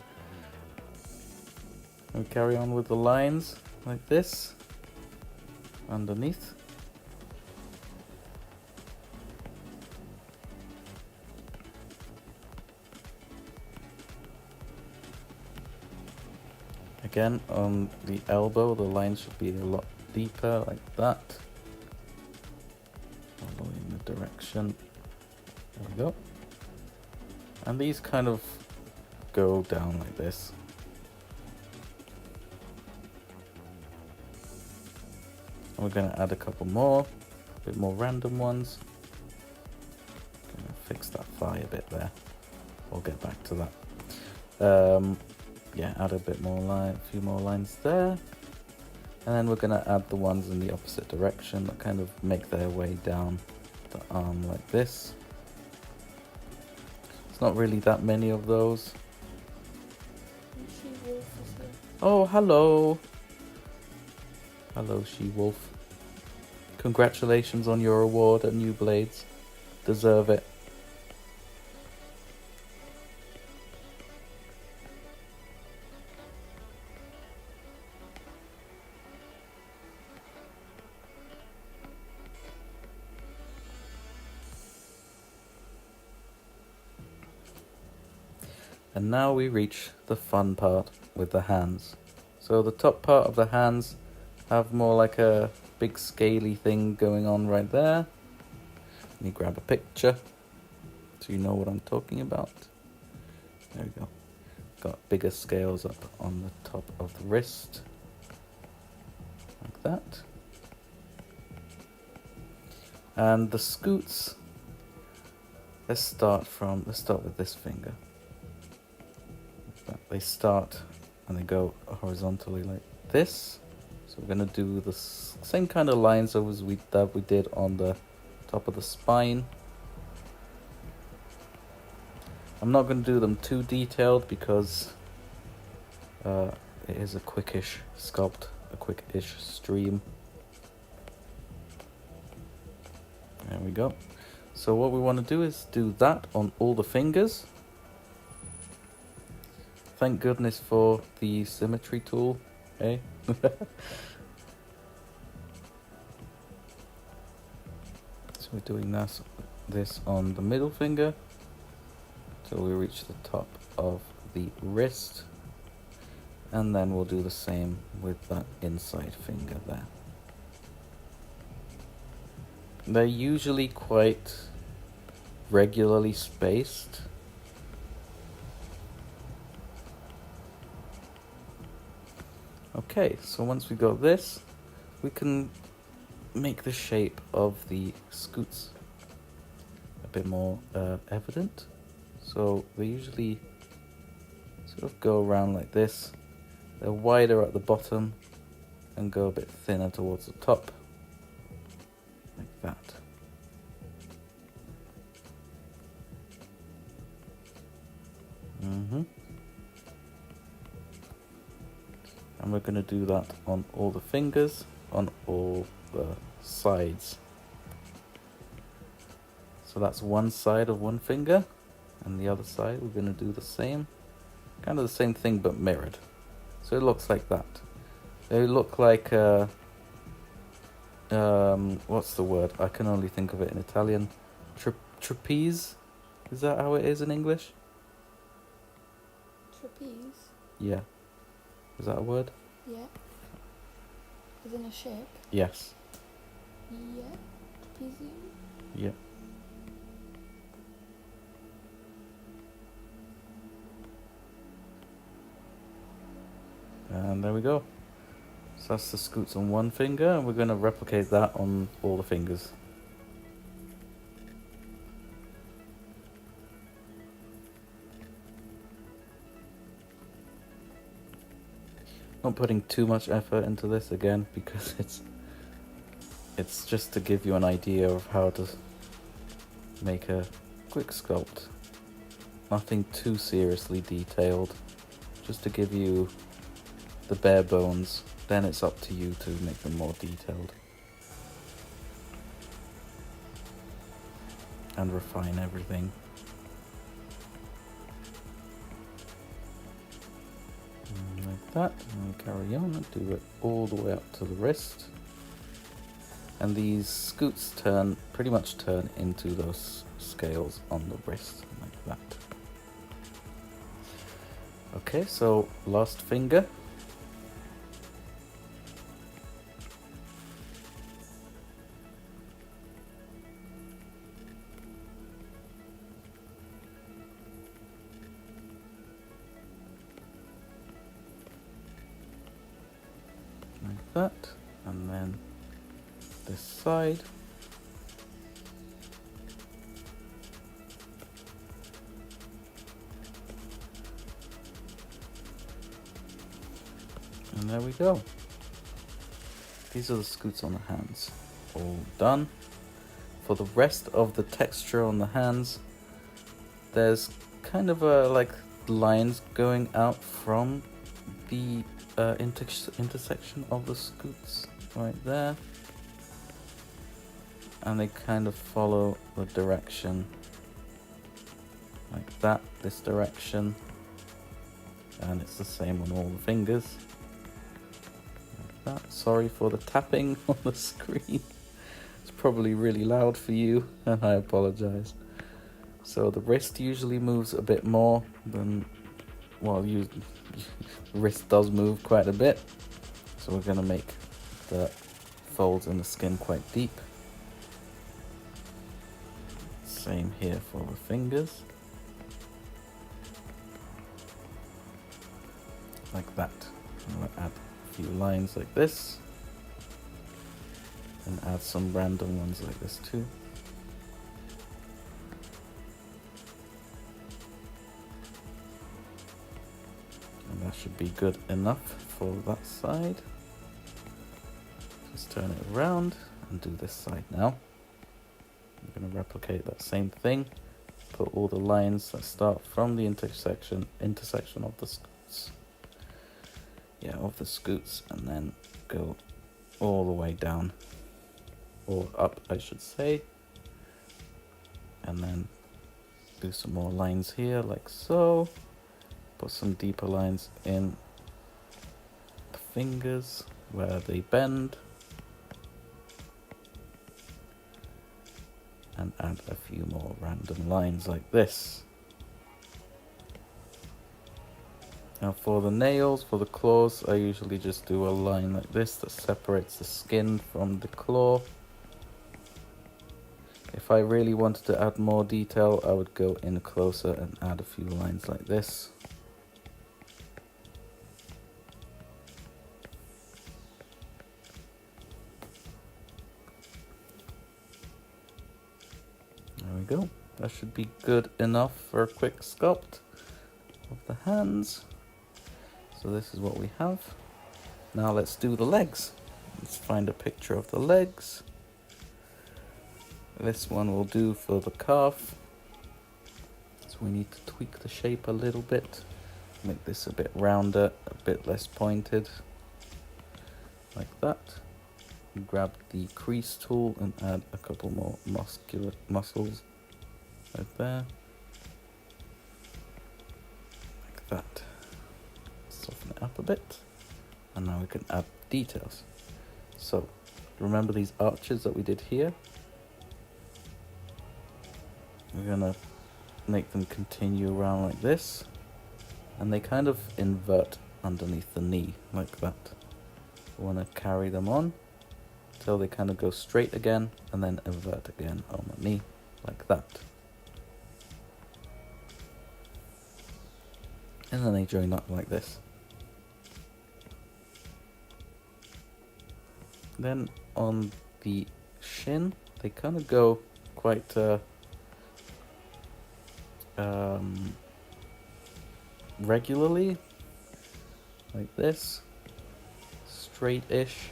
We'll carry on with the lines like this underneath. Again, on the elbow, the line should be a lot deeper, like that. Following the direction. There we go. And these kind of go down like this. And we're going to add a couple more, a bit more random ones. Gonna fix that thigh a bit there. We'll get back to that. Yeah, add a bit more line, a few more lines there. And then we're going to add the ones in the opposite direction that kind of make their way down the arm like this. It's not really that many of those. Oh, hello. Hello, She-Wolf. Congratulations on your award at New Blades. Deserve it. And now we reach the fun part with the hands. So the top part of the hands have more like a big scaly thing going on right there. Let me grab a picture so you know what I'm talking about. There we go. Got bigger scales up on the top of the wrist. Like that. And the scoots, let's start with this finger. They start and they go horizontally like this. So we're going to do the same kind of lines that we did on the top of the spine. I'm not going to do them too detailed because it is a quickish sculpt, a quickish stream. There we go. So what we want to do is do that on all the fingers. Thank goodness for the symmetry tool, eh? So we're doing this on the middle finger till we reach the top of the wrist, and then we'll do the same with that inside finger there. They're usually quite regularly spaced. Okay, so once we got this, we can make the shape of the scoots a bit more evident. So they usually sort of go around like this. They're wider at the bottom and go a bit thinner towards the top, like that. And we're going to do that on all the fingers, on all the sides. So that's one side of one finger, and the other side we're going to do the same, kind of the same thing but mirrored. So it looks like that. They look like what's the word? I can only think of it in Italian. Trapeze? Is that how it is in English? Trapeze? Yeah. Is that a word? Yeah. Is in a shape? Yes. Yeah. Trapezium? Yeah. And there we go. So that's the scoots on one finger, and we're going to replicate that on all the fingers. Not putting too much effort into this again because it's just to give you an idea of how to make a quick sculpt. Nothing too seriously detailed, just to give you the bare bones. Then it's up to you to make them more detailed and refine everything. Like that, and we'll carry on and do it all the way up to the wrist. And these scoots pretty much turn into those scales on the wrist, like that. Okay, so last finger. Like that, and then this side. And there we go. These are the scoots on the hands. All done. For the rest of the texture on the hands, there's kind of like lines going out from the intersection of the scoots right there, and they kind of follow the direction like that, this direction, and it's the same on all the fingers like that. Sorry for the tapping on the screen, it's probably really loud for you and I apologize. So the wrist usually moves a bit more than, well, the wrist does move quite a bit, so we're going to make the folds in the skin quite deep. Same here for the fingers, like that. I'm going to add a few lines like this and add some random ones like this too. And that should be good enough for that side. Just turn it around and do this side now. I'm going to replicate that same thing, put all the lines that start from the intersection of the scoots. Yeah, of the scoots, and then go all the way down, or up I should say, and then do some more lines here like so. Put some deeper lines in the fingers where they bend, and add a few more random lines like this. Now for the nails, for the claws, I usually just do a line like this that separates the skin from the claw. If I really wanted to add more detail, I would go in closer and add a few lines like this. There we go. That should be good enough for a quick sculpt of the hands. So this is what we have. Now let's do the legs. Let's find a picture of the legs. This one will do for the calf. So we need to tweak the shape a little bit. Make this a bit rounder, a bit less pointed. Like that. Grab the crease tool and add a couple more muscles right there. Like that. Soften it up a bit. And now we can add details. So, remember these arches that we did here? We're gonna make them continue around like this. And they kind of invert underneath the knee, like that. We wanna carry them on till they kind of go straight again, and then invert again on the knee, like that. And then they join up like this. Then on the shin, they kind of go quite regularly, like this, straight-ish.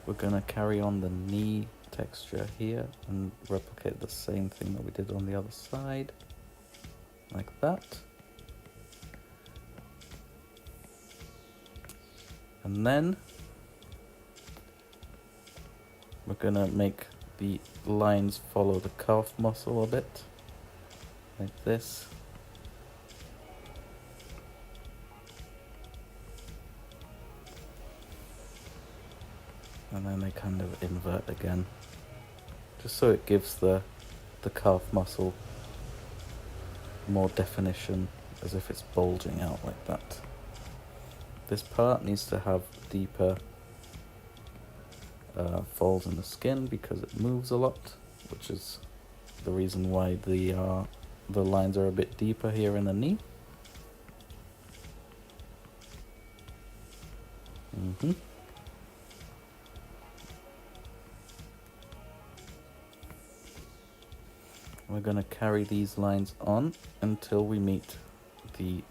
We're gonna carry on the knee texture here and replicate the same thing that we did on the other side, like that. And then we're gonna make the lines follow the calf muscle a bit, like this. And then they kind of invert again, just so it gives the calf muscle more definition, as if it's bulging out like that. This part needs to have deeper folds in the skin because it moves a lot, which is the reason why the lines are a bit deeper here in the knee. We're going to carry these lines on until we meet the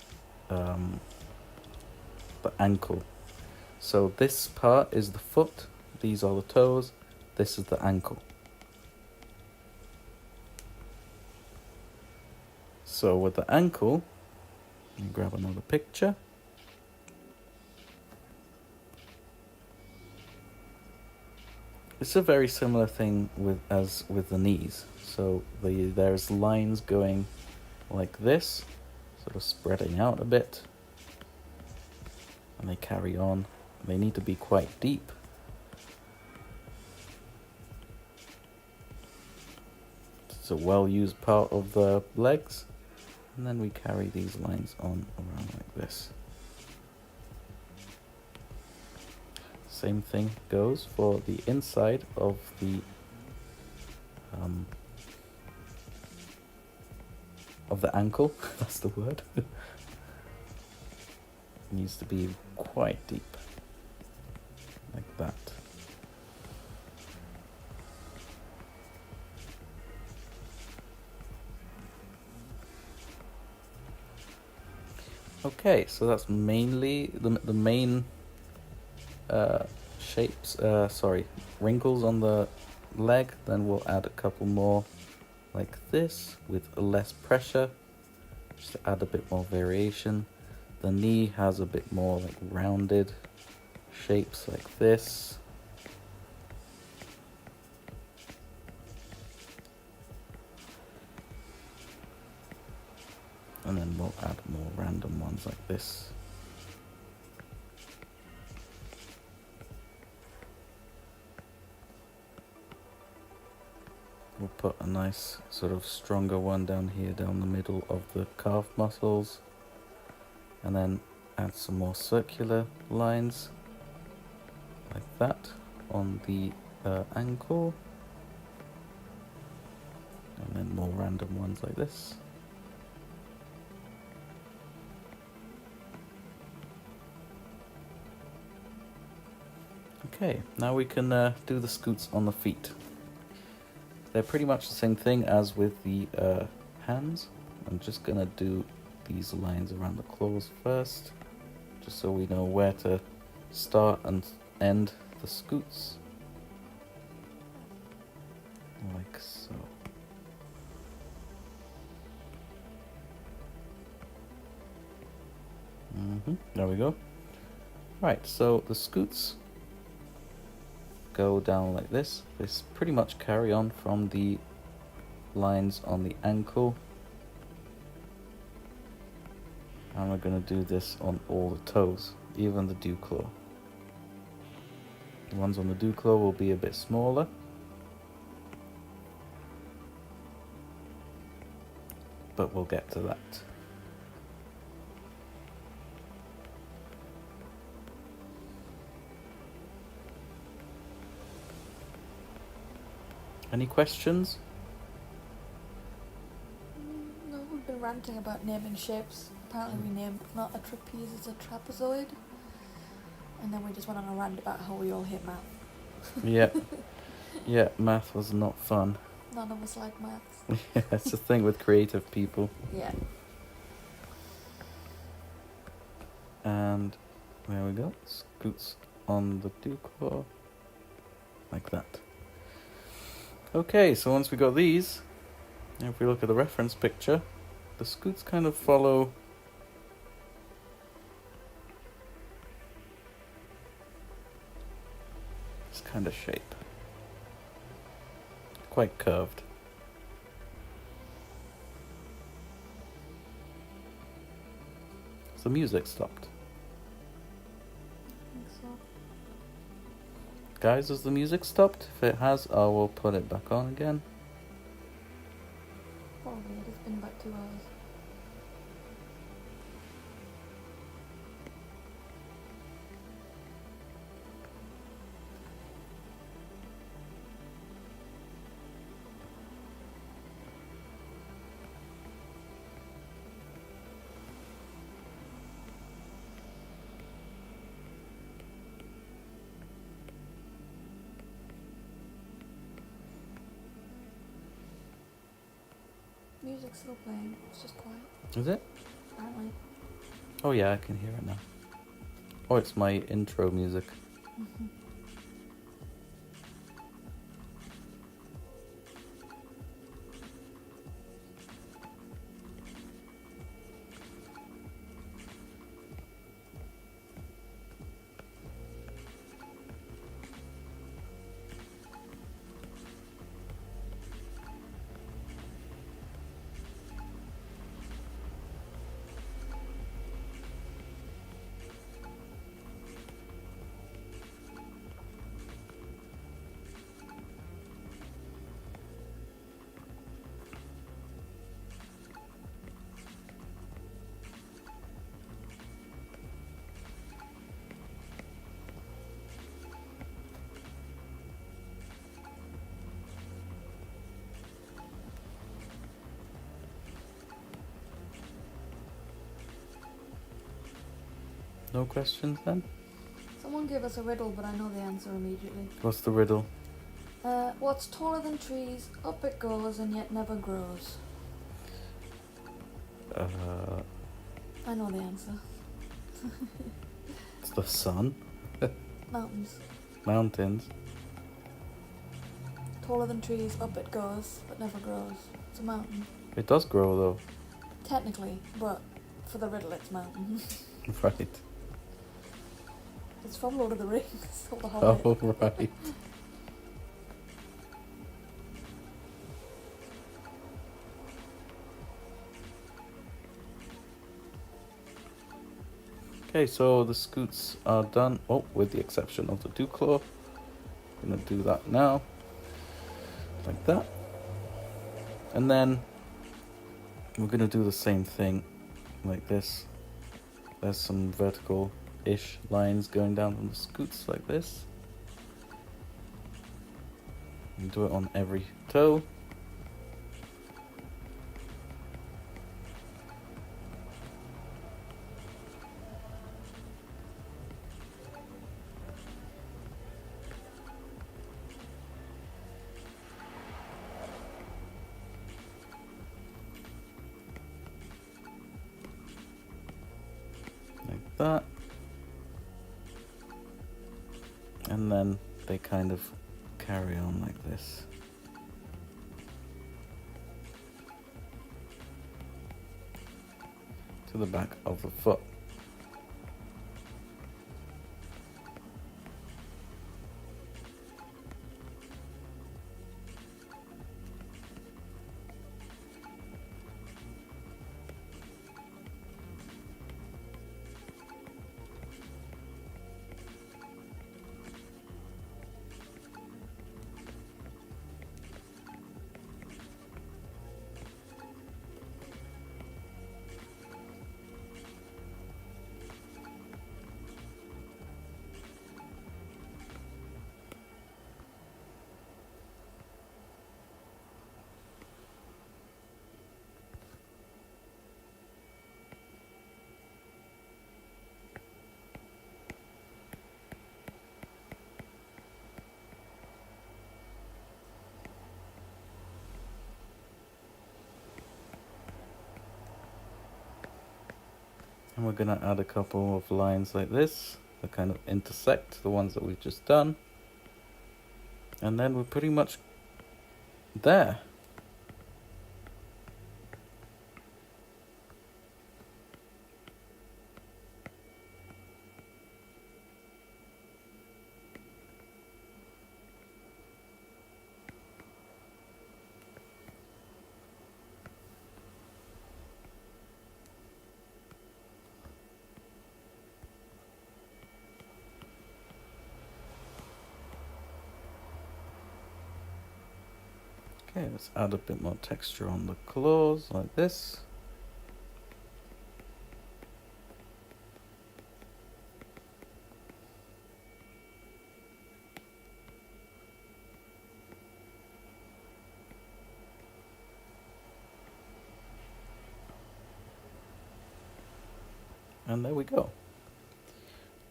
ankle. So this part is the foot, these are the toes, this is the ankle. So with the ankle, let me grab another picture. It's a very similar thing as with the knees. So there's lines going like this, sort of spreading out a bit, and they carry on. They need to be quite deep. It's a well-used part of the legs, and then we carry these lines on around like this. Same thing goes for the inside of the ankle. That's the word. It needs to be quite deep, like that. Okay, so that's mainly the main shapes, wrinkles on the leg. Then we'll add a couple more like this with less pressure, just to add a bit more variation. The knee has a bit more like rounded shapes like this. And then we'll add more random ones like this. We'll put a nice sort of stronger one down here, down the middle of the calf muscles. And then add some more circular lines like that on the ankle. And then more random ones like this. Okay, now we can do the scoots on the feet. They're pretty much the same thing as with the hands. I'm just gonna do these lines around the claws first, just so we know where to start and end the scoots. Like so. There we go. Right, so the scoots go down like this. They pretty much carry on from the lines on the ankle. And we're going to do this on all the toes, even the dew claw. The ones on the dew claw will be a bit smaller. But we'll get to that. Any questions? No, we've been ranting about naming shapes. Apparently we named not a trapeze, it's a trapezoid. And then we just went on a rant about how we all hate math. Yeah. Yeah, math was not fun. None of us like maths. Yeah, it's the thing with creative people. Yeah. And there we go. Scoots on the dew claw. Like that. Okay, so once we got these, if we look at the reference picture, the scoots kind of follow this kind of shape. Quite curved. So the music stopped. I think so. Guys, has the music stopped? If it has, I will put it back on again. Probably, it's been about 2 hours. Music's still playing, it's just quiet, Is it? apparently. Oh yeah, I can hear it now. Oh, it's my intro music. Mm-hmm. No questions then? Someone gave us a riddle, but I know the answer immediately. What's the riddle? What's taller than trees, up it goes and yet never grows? I know the answer. It's the sun. Mountains. Mountains. Taller than trees, up it goes, but never grows. It's a mountain. It does grow though. Technically, but for the riddle it's mountain. Right. It's from Lord of the Rings, all the Hobbit. Oh, right. Okay, so the scoots are done. Oh, with the exception of the dew claw. I'm gonna do that now. Like that. And then we're gonna do the same thing like this. There's some vertical-ish lines going down on the scoots like this. And do it on every toe. Like that. And then they kind of carry on like this. To the back of the foot. And we're going to add a couple of lines like this that kind of intersect the ones that we've just done. And then we're pretty much there. Okay, let's add a bit more texture on the claws like this. And there we go.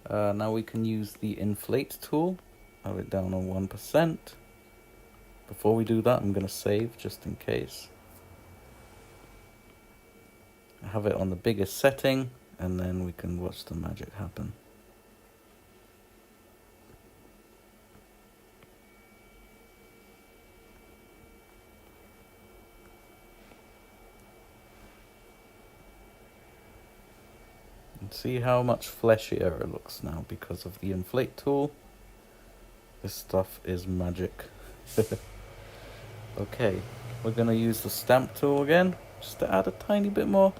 Now we can use the inflate tool. Have it down on 1%. Before we do that, I'm going to save just in case. I have it on the biggest setting, and then we can watch the magic happen. And see how much fleshier it looks now because of the inflate tool. This stuff is magic. Okay, we're going to use the stamp tool again, just to add a tiny bit more,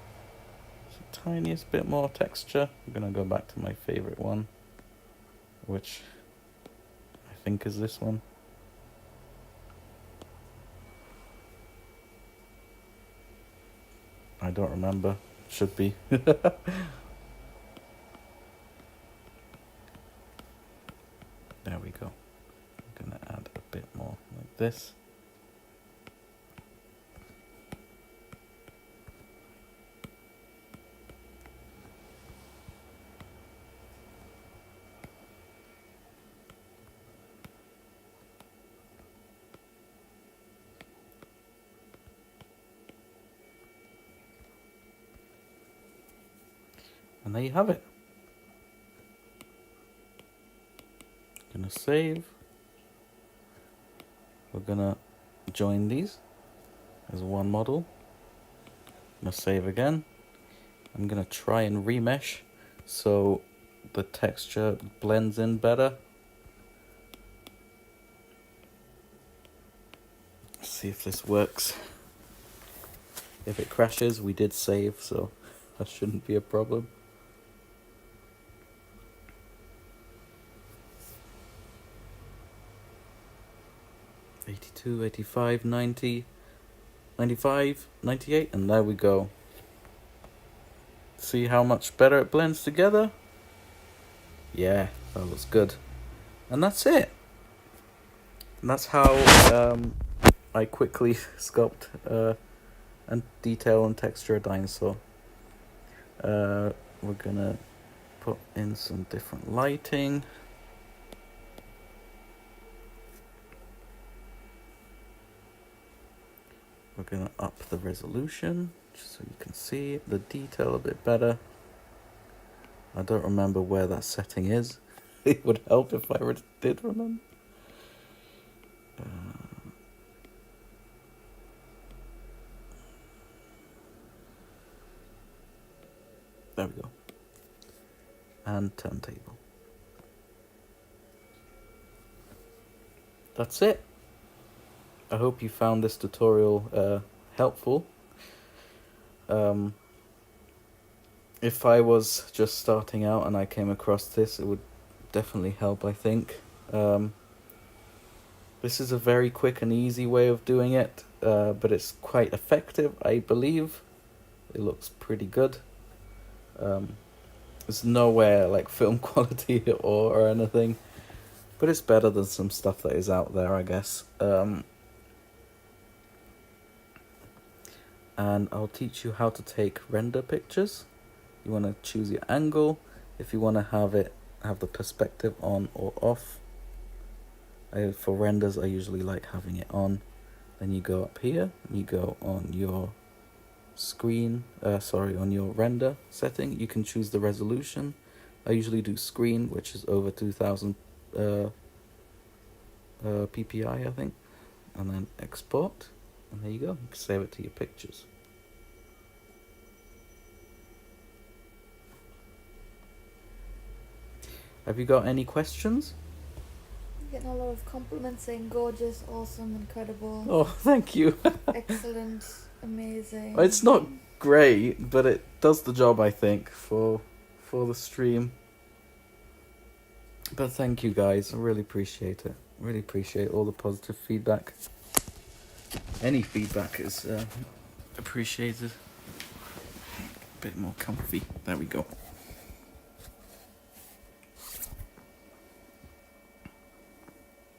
just the tiniest bit more texture. I'm going to go back to my favorite one, which I think is this one. I don't remember, should be. There we go. I'm going to add a bit more like this. And there you have it. Gonna save. we're gonna join these as one model. I'm gonna save again. I'm gonna try and remesh so the texture blends in better. Let's see if this works. If it crashes, we did save, so that shouldn't be a problem. '82, '85, '90, '95, '98, and there we go. See how much better it blends together? Yeah, that looks good. And that's it. And that's how I quickly sculpt and detail and texture a dinosaur. We're gonna put in some different lighting. We're gonna up the resolution just so you can see the detail a bit better. I don't remember where that setting is. It would help if I did remember. There we go. And turntable. That's it. I hope you found this tutorial helpful. If I was just starting out and I came across this, it would definitely help, I think. This is a very quick and easy way of doing it, but it's quite effective, I believe. It looks pretty good. It's nowhere like film quality or anything, but it's better than some stuff that is out there, I guess. And I'll teach you how to take render pictures. You want to choose your angle. If you want to have the perspective on or off. For renders, I usually like having it on. Then you go up here, you go on your screen, on your render setting. You can choose the resolution. I usually do screen, which is over 2000 ppi, I think. And then export. And there you go. You can save it to your pictures. Have you got any questions? I'm getting a lot of compliments saying gorgeous, awesome, incredible. Oh, thank you. Excellent, amazing. It's not great, but it does the job, I think, for the stream. But thank you guys. I really appreciate it. Really appreciate all the positive feedback. Any feedback is appreciated. A bit more comfy. There we go.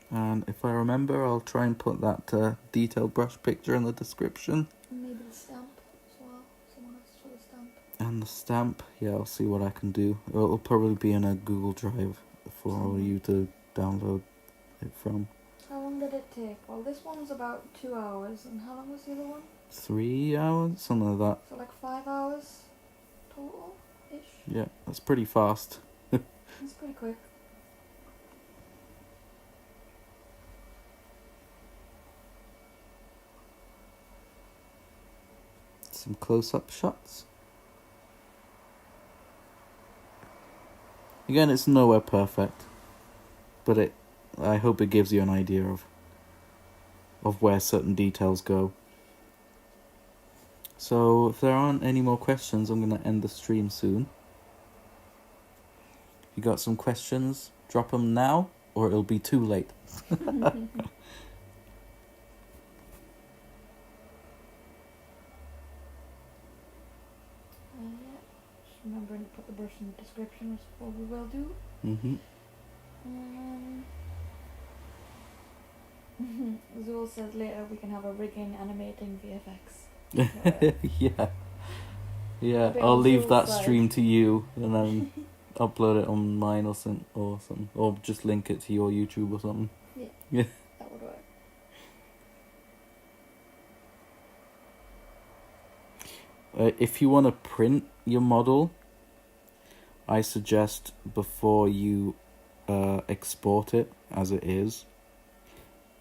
And if I remember, I'll try and put that detailed brush picture in the description. And maybe the stamp as well. Someone asked for the stamp. And the stamp, yeah, I'll see what I can do. It'll probably be in a Google Drive for all you to download it from. How long did it take? Well, this one's about 2 hours. And how long was the other one? 3 hours? Something like that. So like 5 hours total-ish? Yeah, that's pretty fast. That's pretty quick. Some close-up shots. Again, it's nowhere perfect, but I hope it gives you an idea of where certain details go. So if there aren't any more questions, I'm going to end the stream soon. If you got some questions, drop them now, or it'll be too late. Just remembering to put the brush in the description, which is what we will do. Zool says later we can have a rigging animating VFX. Yeah, I'll leave that stream to you and then upload it on mine or something, or just link it to your YouTube or something. Yeah. That would work. If you want to print your model, I suggest before you export it as it is,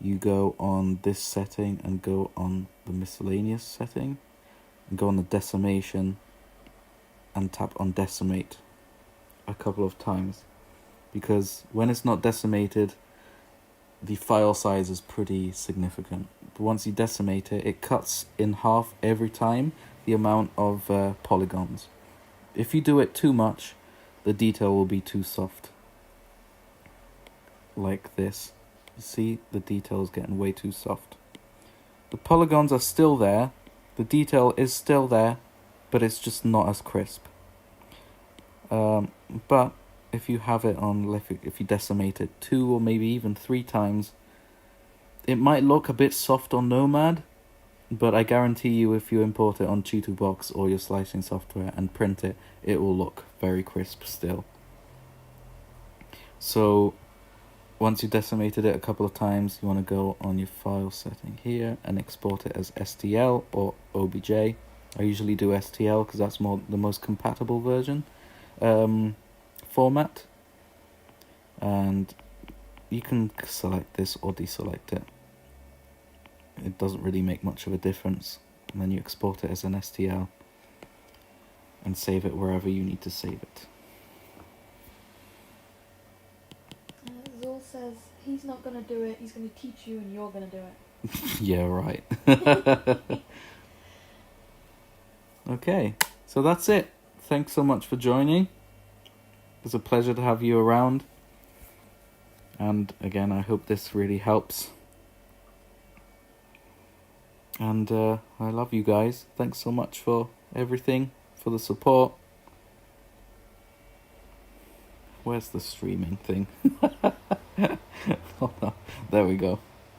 you go on this setting and go on the miscellaneous setting and go on the decimation and tap on decimate a couple of times, because when it's not decimated, the file size is pretty significant. But once you decimate it, it cuts in half every time the amount of polygons. If you do it too much, the detail will be too soft. Like this. You see, the detail is getting way too soft. The polygons are still there, the detail is still there, but it's just not as crisp. But if you have it on, if you decimate it 2 or maybe even 3 times, it might look a bit soft on Nomad, but I guarantee you if you import it on Box or your slicing software and print it, it will look very crisp still. So once you decimated it a couple of times, you want to go on your file setting here and export it as STL or OBJ. I usually do STL because that's the most compatible version format. And you can select this or deselect it. It doesn't really make much of a difference. And then you export it as an STL and save it wherever you need to save it. Zul says he's not going to do it, he's going to teach you and you're going to do it. Yeah, right. Okay, so that's it. Thanks so much for joining. It's a pleasure to have you around. And again, I hope this really helps. And I love you guys. Thanks so much for everything, for the support. Where's the streaming thing? Oh, no. There we go.